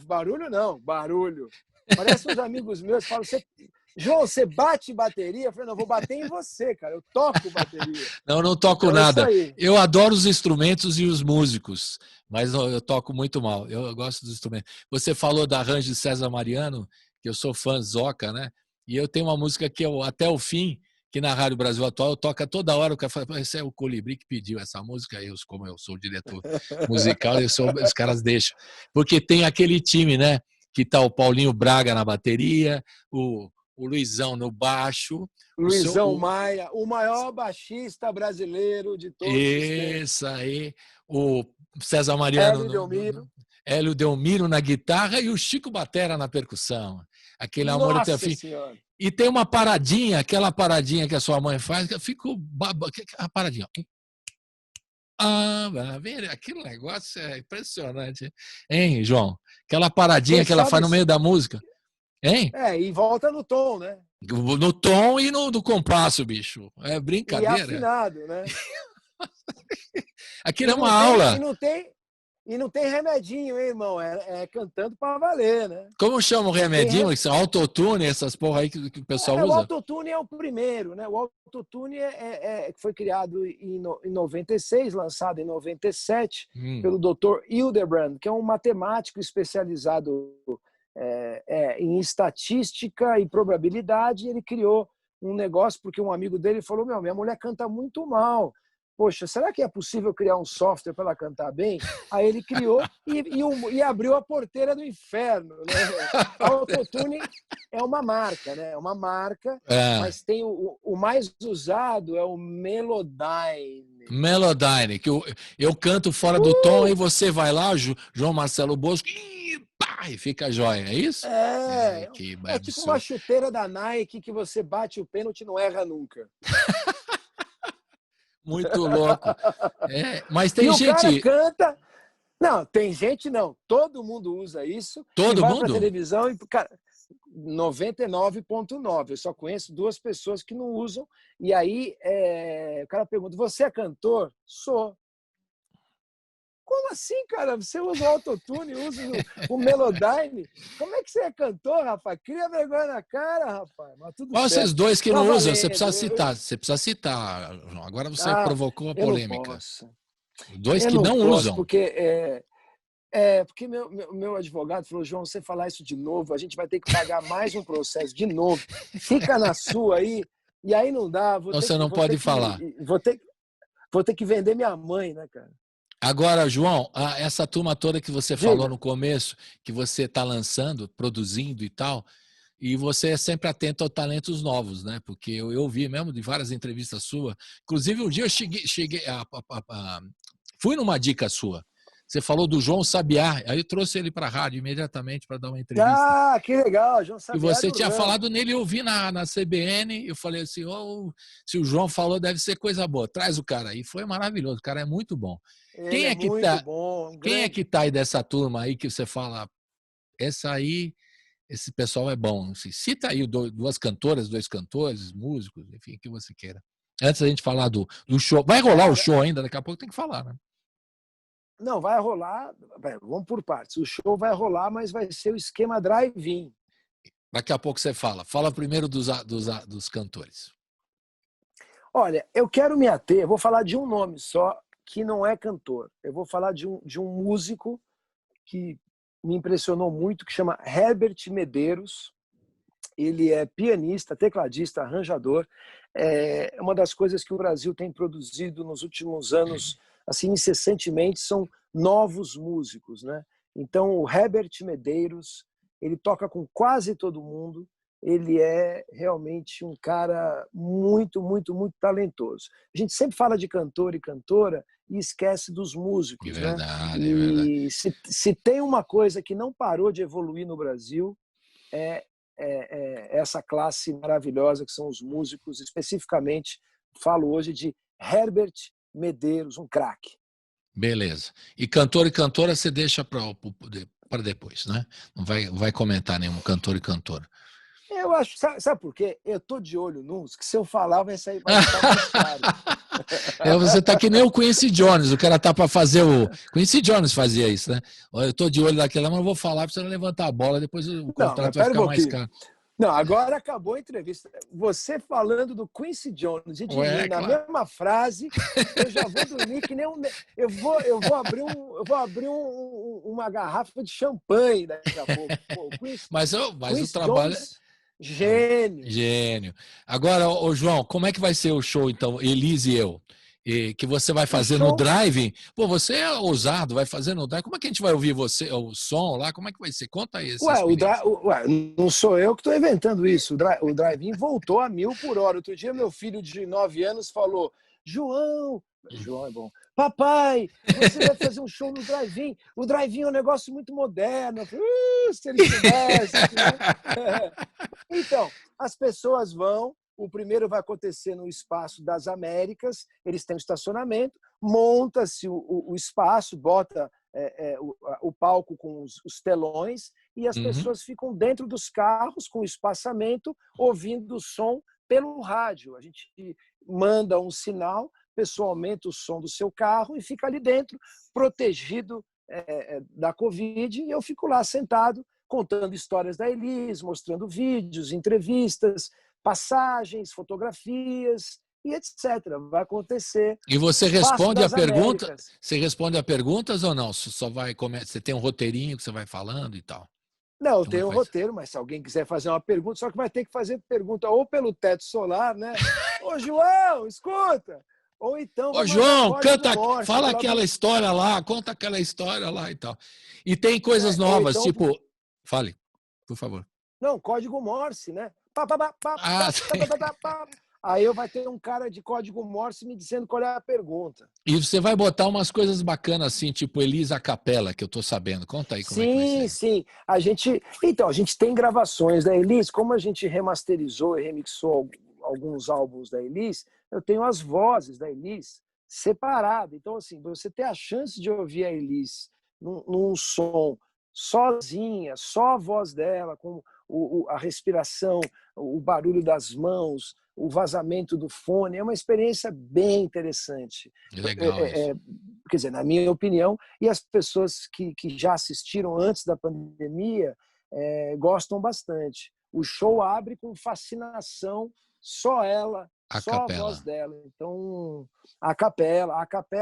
barulho não, barulho. Parece uns amigos meus falam, João, você bate bateria? Eu falei, não, vou bater em você, cara. Eu toco bateria. Não toco então, nada. É isso aí. Eu adoro os instrumentos e os músicos, mas eu toco muito mal. Eu gosto dos instrumentos. Você falou da arranjo de César Mariano, que eu sou fã zoca, né? E eu tenho uma música que eu, Até o Fim, que na Rádio Brasil Atual eu toco toda hora. O cara fala, esse é o Colibri que pediu essa música. Como eu sou o diretor musical, os caras deixam. Porque tem aquele time, né? que tá o Paulinho Braga na bateria, o Luizão no baixo. Luizão Maia, o maior baixista brasileiro de todos os tempos. Isso aí. O César Mariano. Hélio Delmiro na guitarra e o Chico Batera na percussão. Aquele amor até o fim. Senhora. E tem uma paradinha, aquela paradinha que a sua mãe faz, que eu fico a paradinha. Aquele negócio é impressionante. Hein, João? Aquela paradinha que ela faz no meio da música. Hein? E volta no tom, né? No tom e no compasso, bicho. É brincadeira. E afinado, né? Aquilo é uma aula. E não tem remedinho, hein, irmão? É cantando pra valer, né? Como chama o remedinho? Isso é autotune, essas porra aí que o pessoal usa? O autotune é o primeiro, né? O autotune foi criado em 96, lançado em 97, pelo Dr. Hildebrand, que é um matemático especializado em estatística e probabilidade. Ele criou um negócio porque um amigo dele falou: minha mulher canta muito mal. Poxa, será que é possível criar um software para ela cantar bem? Aí ele criou e abriu a porteira do inferno, né? A Autotune é uma marca, né? É uma marca, mas tem o mais usado é o Melodyne. Melodyne, que eu canto fora do tom e você vai lá, João Marcelo Bosco, e fica jóia, é isso? É tipo uma chuteira da Nike que você bate o pênalti e não erra nunca. Muito louco. Mas tem gente... o cara canta... Não, tem gente não. Todo mundo usa isso. Todo mundo? Vai pra televisão e... Cara, 99,9. Eu só conheço 2 pessoas que não usam. E aí o cara pergunta: você é cantor? Sou. Como assim, cara? Você usa o autotune, usa o Melodyne? Como é que você é cantor, rapaz? Cria vergonha na cara, rapaz. Mas tudo certo. Vocês dois que não usam, você precisa citar. Você precisa citar, João. Agora você provocou a polêmica. Dois que não usam. Porque meu advogado falou: João, você falar isso de novo, a gente vai ter que pagar mais um processo de novo. Fica na sua aí. E aí não dá. Você não pode falar. Vou ter que vender minha mãe, né, cara? Agora, João, essa turma toda que você falou no começo, que você está lançando, produzindo e tal, e você é sempre atento aos talentos novos, né? Porque eu vi mesmo de várias entrevistas suas. Inclusive, um dia eu fui numa dica sua. Você falou do João Sabiá, aí eu trouxe ele para a rádio imediatamente para dar uma entrevista. Que legal, João Sabiá. E você tinha falado nele, eu vi na CBN, eu falei assim: se o João falou, deve ser coisa boa. Traz o cara aí. Foi maravilhoso, o cara é muito bom. Quem é que tá aí dessa turma aí que você fala, esse pessoal é bom? Cita aí 2 cantoras, 2 cantores, músicos, enfim, o que você queira. Antes da gente falar do show. Vai rolar o show ainda? Daqui a pouco tem que falar, né? Não, vai rolar. Vamos por partes. O show vai rolar, mas vai ser o esquema drive-in. Daqui a pouco você fala. Fala primeiro dos cantores. Olha, eu quero me ater, eu vou falar de um nome só, que não é cantor. Eu vou falar de um músico que me impressionou muito, que chama Herbert Medeiros. Ele é pianista, tecladista, arranjador. É uma das coisas que o Brasil tem produzido nos últimos anos, assim, incessantemente, são novos músicos, né? Então, o Herbert Medeiros, ele toca com quase todo mundo. Ele é realmente um cara muito, muito, muito talentoso. A gente sempre fala de cantor e cantora e esquece dos músicos. É verdade, né? É verdade. Se tem uma coisa que não parou de evoluir no Brasil, é essa classe maravilhosa que são os músicos. Especificamente, falo hoje de Herbert Medeiros, um craque. Beleza. E cantor e cantora você deixa para depois, né? Não vai comentar nenhum cantor e cantora. Eu acho, sabe por quê? Eu tô de olho nos que se eu falar vai sair mais caro. Você tá que nem o Quincy Jones, o cara tá para fazer o... Quincy Jones fazia isso, né? Eu tô de olho naquela, mas não vou falar para você não levantar a bola, depois o contrato vai ficar mais caro. Não, agora acabou a entrevista. Você falando do Quincy Jones e de mim na mesma frase, eu já vou dormir que nem um... Eu vou abrir uma garrafa de champanhe daqui a pouco. Pô, mas o trabalho... Jones, gênio. Gênio. Agora, João, como é que vai ser o show, então? Elise e eu. E que você vai fazer no drive. Pô, você é ousado, vai fazer no drive. Como é que a gente vai ouvir você, o som lá? Como é que vai ser? Conta aí essa experiência. Não sou eu que estou inventando isso. O drive-in voltou a 1000 por hora. Outro dia, meu filho de 9 anos falou: João é bom. Papai, você vai fazer um show no drive-in. O drive-in é um negócio muito moderno. Eu falei, se ele tivesse. Né? Então, as pessoas vão. O primeiro vai acontecer no Espaço das Américas. Eles têm um estacionamento. Monta-se o espaço, bota o palco com os telões e as pessoas ficam dentro dos carros com espaçamento, ouvindo o som pelo rádio. A gente manda um sinal, a pessoa aumenta o som do seu carro e fica ali dentro, protegido da Covid. E eu fico lá sentado, contando histórias da Elis, mostrando vídeos, entrevistas, passagens, fotografias e etc. Vai acontecer. E você responde a perguntas? Você responde a perguntas ou não? Só vai você tem um roteirinho que você vai falando e tal? Não, eu tenho um roteiro, mas se alguém quiser fazer uma pergunta, só que vai ter que fazer pergunta ou pelo teto solar, né? Ô, João, escuta! Ou então... Ô, João, canta, fala aquela história lá, conta aquela história lá e tal. E tem coisas novas, então, tipo... Fale, por favor. Não, código Morse, né? Aí vai ter um cara de código Morse me dizendo qual é a pergunta. E você vai botar umas coisas bacanas assim, tipo Elis a capela, que eu tô sabendo. Conta aí como é que vai ser. Sim. A gente tem gravações da Elis. Como a gente remasterizou e remixou alguns álbuns da Elis, eu tenho as vozes da Elis separadas. Então, assim, você ter a chance de ouvir a Elis num som sozinha, só a voz dela, com a respiração, o barulho das mãos, o vazamento do fone, é uma experiência bem interessante. Legal isso. Quer dizer, na minha opinião, e as pessoas que já assistiram antes da pandemia gostam bastante. O show abre com fascinação, só ela, só a voz dela. Então, a capela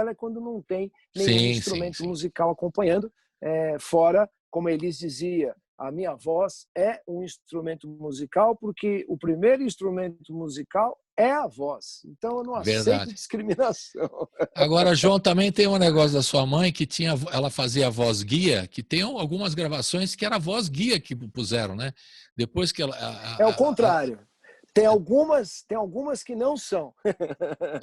é quando não tem nenhum instrumento musical acompanhando, fora, como a Elis dizia, a minha voz é um instrumento musical porque o primeiro instrumento musical é a voz. Então eu não aceito discriminação. Agora, João, também tem um negócio da sua mãe que ela fazia a voz guia, que tem algumas gravações que era a voz guia que puseram, né? Depois que ela... É o contrário. Tem algumas que não são.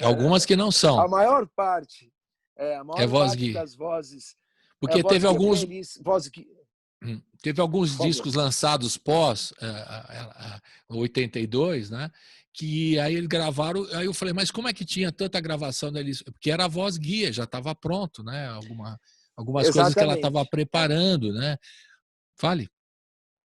Algumas que não são. A maior parte. A maior voz parte guia. Das vozes. Porque teve alguns... Voz guia. Teve alguns discos lançados pós 82, né? Que aí eles gravaram. Aí eu falei, mas como é que tinha tanta gravação deles? Porque era a voz guia, já estava pronto, né? Algumas coisas que ela estava preparando, né? Fale.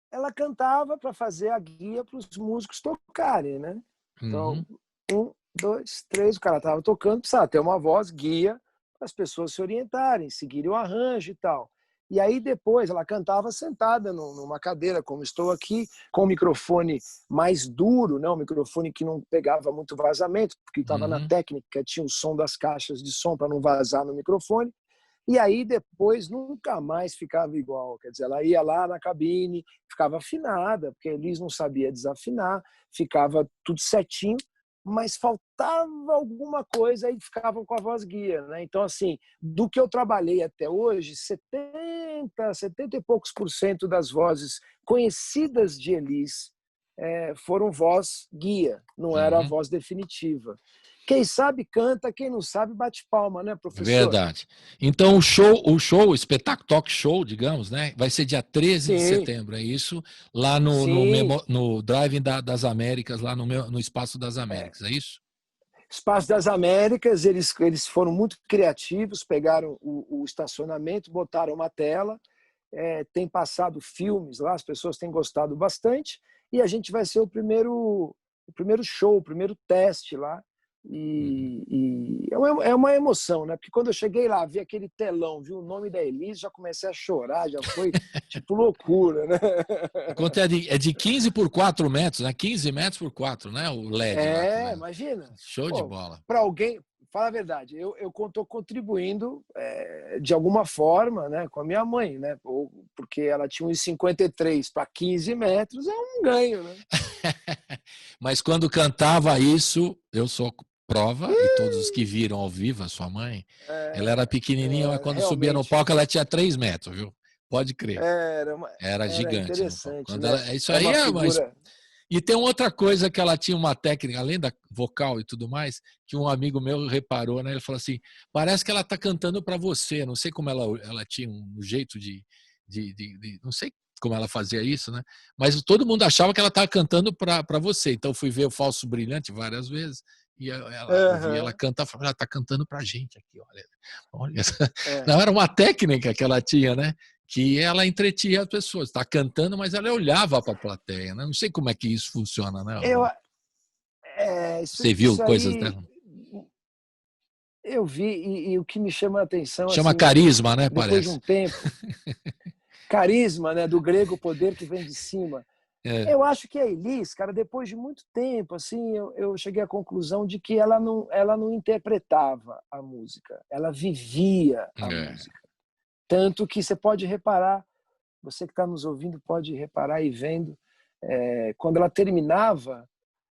Ela cantava para fazer a guia para os músicos tocarem, né? Então, 1, 2, 3, o cara estava tocando, precisava ter uma voz guia para as pessoas se orientarem, seguirem o arranjo e tal. E aí depois ela cantava sentada numa cadeira, como estou aqui, com o microfone mais duro, né? Um microfone que não pegava muito vazamento, porque estava na técnica, tinha o som das caixas de som para não vazar no microfone. E aí depois nunca mais ficava igual. Quer dizer, ela ia lá na cabine, ficava afinada, porque a Elis não sabia desafinar, ficava tudo certinho, mas faltava alguma coisa e ficavam com a voz guia, né? Então, assim, do que eu trabalhei até hoje, 70 e poucos % das vozes conhecidas de Elis foram voz guia, não era a voz definitiva. Quem sabe canta, quem não sabe bate palma, né, professor? Verdade. Então, o espetáculo Talk Show, digamos, né, vai ser dia 13 de setembro, é isso? Lá no Drive-in das Américas, lá no Espaço das Américas, é isso? Espaço das Américas, eles foram muito criativos, pegaram o estacionamento, botaram uma tela, tem passado filmes lá, as pessoas têm gostado bastante, e a gente vai ser o primeiro show, o primeiro teste lá. E é uma emoção, né? Porque quando eu cheguei lá, vi aquele telão, vi o nome da Elis, já comecei a chorar, já foi tipo loucura, né? Quanto é de 15 por 4 metros, né? 15 metros por 4, né? O LED. lá, imagina. Show de bola. Para alguém, fala a verdade, eu estou contribuindo de alguma forma, né, com a minha mãe, né? Porque ela tinha uns 53 para 15 metros, é um ganho, né? Mas quando cantava isso, eu sou prova, e todos os que viram ao vivo a sua mãe, ela era pequenininha, mas quando subia no palco ela tinha 3 metros, viu? Pode crer. Era gigante no palco. Interessante, né? Isso aí é uma... figura... E tem outra coisa que ela tinha uma técnica, além da vocal e tudo mais, que um amigo meu reparou, né? Ele falou assim, parece que ela está cantando para você. Não sei como ela tinha um jeito de... Não sei como ela fazia isso, né? Mas todo mundo achava que ela estava cantando para você. Então fui ver o Falso Brilhante várias vezes e ela canta, ela está cantando para a gente aqui, olha. Não, era uma técnica que ela tinha, né? Que ela entretinha as pessoas. Está cantando, mas ela olhava para a plateia, né? Não sei como é que isso funciona, né? Você viu coisas dela? Eu vi, e o que me chama a atenção... Chama assim, carisma, né? Depois Parece. de um tempo... Carisma, né? Do grego poder que vem de cima. Eu acho que a Elis, cara, depois de muito tempo, assim, eu cheguei à conclusão de que ela não interpretava a música, ela vivia a música. Tanto que você pode reparar, você que está nos ouvindo pode reparar e vendo, quando ela terminava,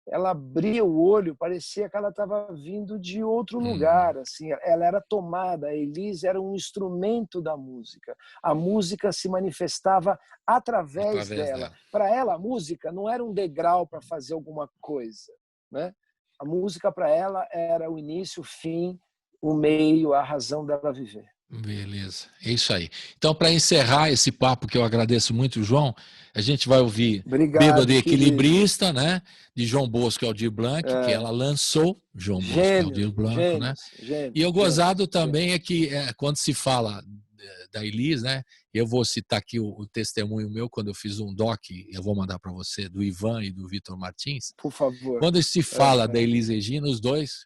ela abria o olho, parecia que ela estava vindo de outro lugar, assim, ela era tomada, a Elis era um instrumento da música, a música se manifestava através dela. Para ela, a música não era um degrau para fazer alguma coisa, né? A música para ela era o início, o fim, o meio, a razão dela viver. Beleza, é isso aí. Então, para encerrar esse papo, que eu agradeço muito, João, a gente vai ouvir Bêbado e Equilibrista, né? De João Bosco e Aldir Blanc, que ela lançou, João Bosco e Aldir Blanc, né? E o gozado também é que quando se fala da Elis, né? Eu vou citar aqui o testemunho meu, quando eu fiz um doc, eu vou mandar para você, do Ivan e do Vitor Martins. Por favor. Quando se fala da Elis Regina, os dois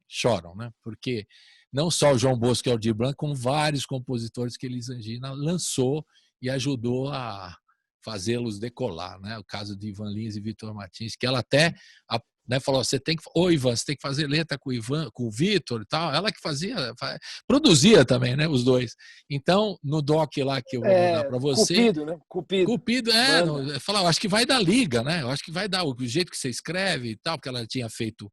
choram, né? Porque não só o João Bosco e o Aldir Blanc, como vários compositores que Elis Regina lançou e ajudou a fazê-los decolar, né? O caso de Ivan Lins e Vitor Martins, que ela até falou, você tem que, Ivan, você tem que fazer letra com o Ivan, com o Vitor e tal. Ela que produzia também, né? Os dois. Então, no doc lá que eu vou mandar para você. Cupido, né? Cupido, eu acho que vai dar liga, né? Eu acho que vai dar o jeito que você escreve e tal, porque ela tinha feito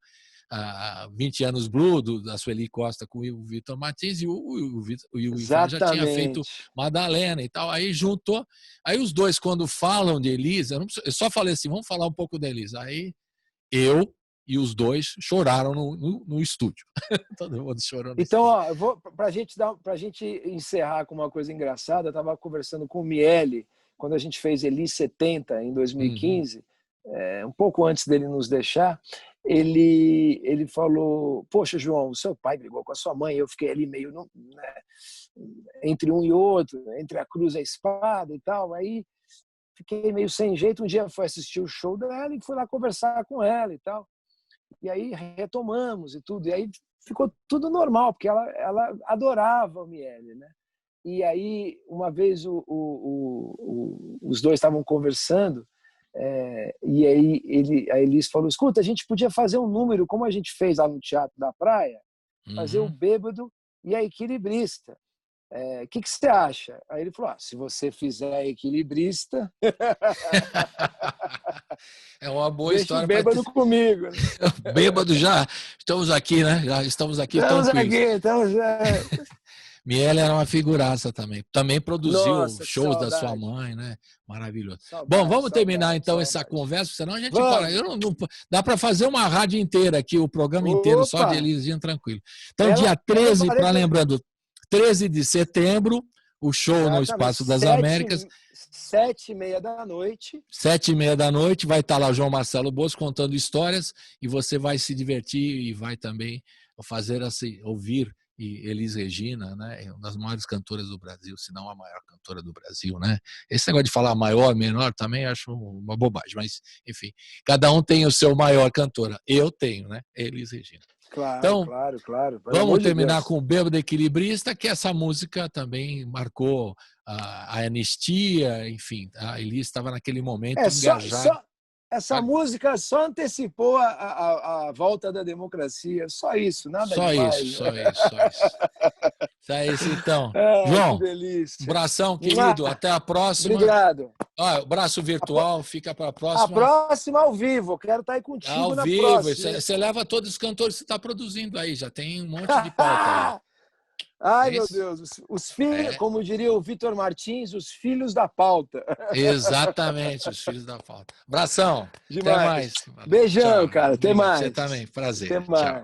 20 anos Blue, da Sueli Costa com o Vitor Martins, e o Ivan já tinha feito Madalena e tal, aí juntou, aí os dois quando falam de Elis, eu só falei assim, vamos falar um pouco da Elis, aí eu e os dois choraram no estúdio. Todo mundo chorou. Então, ó, pra gente encerrar com uma coisa engraçada, eu estava conversando com o Miele, quando a gente fez Elis 70, em 2015, um pouco antes dele nos deixar, ele falou, poxa, João, o seu pai brigou com a sua mãe, eu fiquei ali meio entre um e outro, entre a cruz e a espada e tal, aí fiquei meio sem jeito, um dia fui assistir o show dela e fui lá conversar com ela e tal, e aí retomamos e tudo, e aí ficou tudo normal, porque ela adorava o Miele, né? E aí, uma vez os dois estavam conversando, e aí a Elis falou, escuta, a gente podia fazer um número como a gente fez lá no Teatro da Praia, fazer o Bêbado e a Equilibrista. O que você acha? Aí ele falou, se você fizer a Equilibrista... É uma boa deixa história. O Bêbado comigo. Bêbado já, estamos aqui, né? Já estamos aqui tranquilos. Miele era uma figuraça também. Também produziu shows da sua mãe, né? Maravilhoso. Bom, vamos terminar então essa conversa, senão a gente para. Dá para fazer uma rádio inteira aqui, o programa inteiro só de Elisinha tranquilo. Então, dia 13, para lembrando, 13 de setembro, o show no Espaço das Américas. 7h30 da noite. 7h30 da noite, vai estar lá o João Marcelo Bosco contando histórias e você vai se divertir e vai também fazer ouvir Elis Regina, né, uma das maiores cantoras do Brasil, se não a maior cantora do Brasil, né? Esse negócio de falar maior, menor, também acho uma bobagem, mas enfim, cada um tem o seu maior cantora. Eu tenho, né? Elis Regina. Claro, então, claro. Vamos terminar com o Bêbado Equilibrista, que essa música também marcou a anistia, enfim, a Elis estava naquele momento engajada. Essa música só antecipou a volta da democracia, só isso, nada demais. Só isso. É isso então. João, João, que delícia. abração, querido. Até a próxima. Obrigado. Ó, o braço virtual fica para a próxima. A próxima ao vivo. Quero estar aí contigo Ao na vivo. próxima. Você leva todos os cantores que você está produzindo aí. Já tem um monte de pauta aí. Ai, É meu isso? Deus. Os filhos, É. como diria o Vitor Martins, os filhos da pauta. Exatamente, os filhos da pauta. Abração. Demais. Até mais. Beijão, Tchau. cara. Até Obrigado. mais. Você também. Prazer. Até mais. Tchau.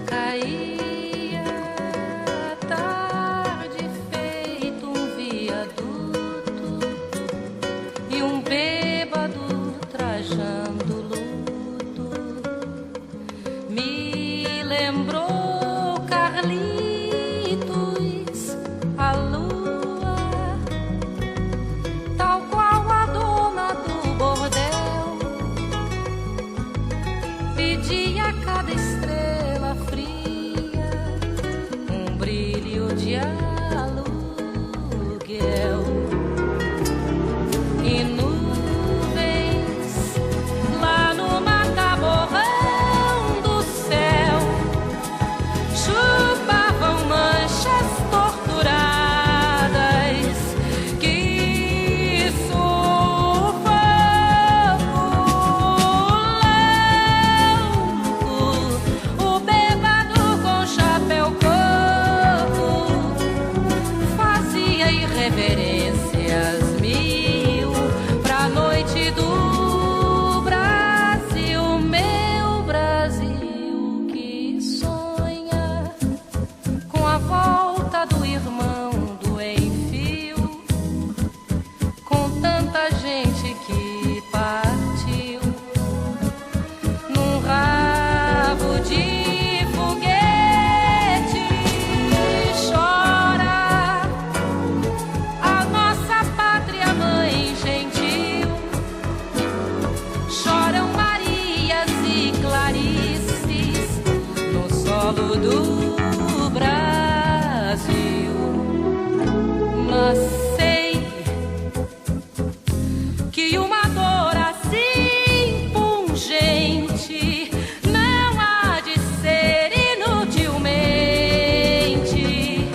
Caía a tarde feito um viaduto e um bêbado trajando luto me lembrou Carlitos, a lua, tal qual a dona do bordel, pedia a cada estrela fria um brilho de aluguel e nuvens lá no mataborrão do céu chupavam manchas torturadas que sufoco louco, o bêbado com chapéu coco fazia irreverências mil pra noite do Brasil, meu Brasil que sonha com a volta do irmão do enfio, com tanta gente que partiu num rabo de foguete. Chora a nossa pátria mãe gentil, choram Marias e Clarices no solo do Brasil. Mas sei que uma dor assim pungente não há de ser inutilmente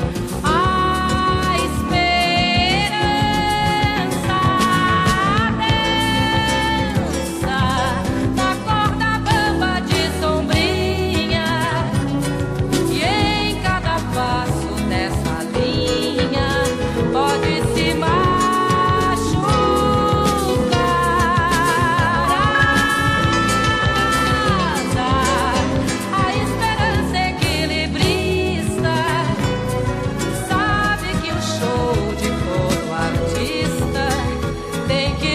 a esperança, a dança da corda bamba de sombrinha, e em cada passo dessa linha pode-se machucar. A esperança equilibrista sabe que o show de todo artista tem que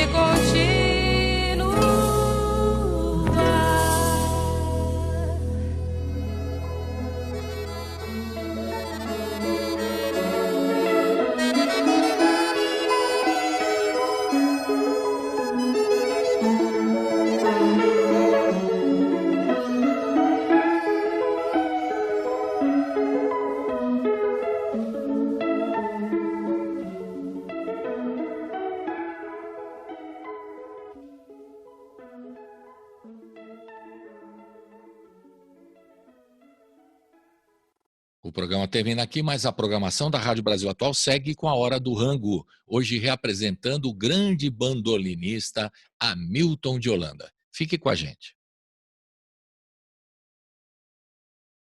O programa termina aqui, mas a programação da Rádio Brasil Atual segue com a Hora do Rango, hoje reapresentando o grande bandolinista Hamilton de Holanda. Fique com a gente.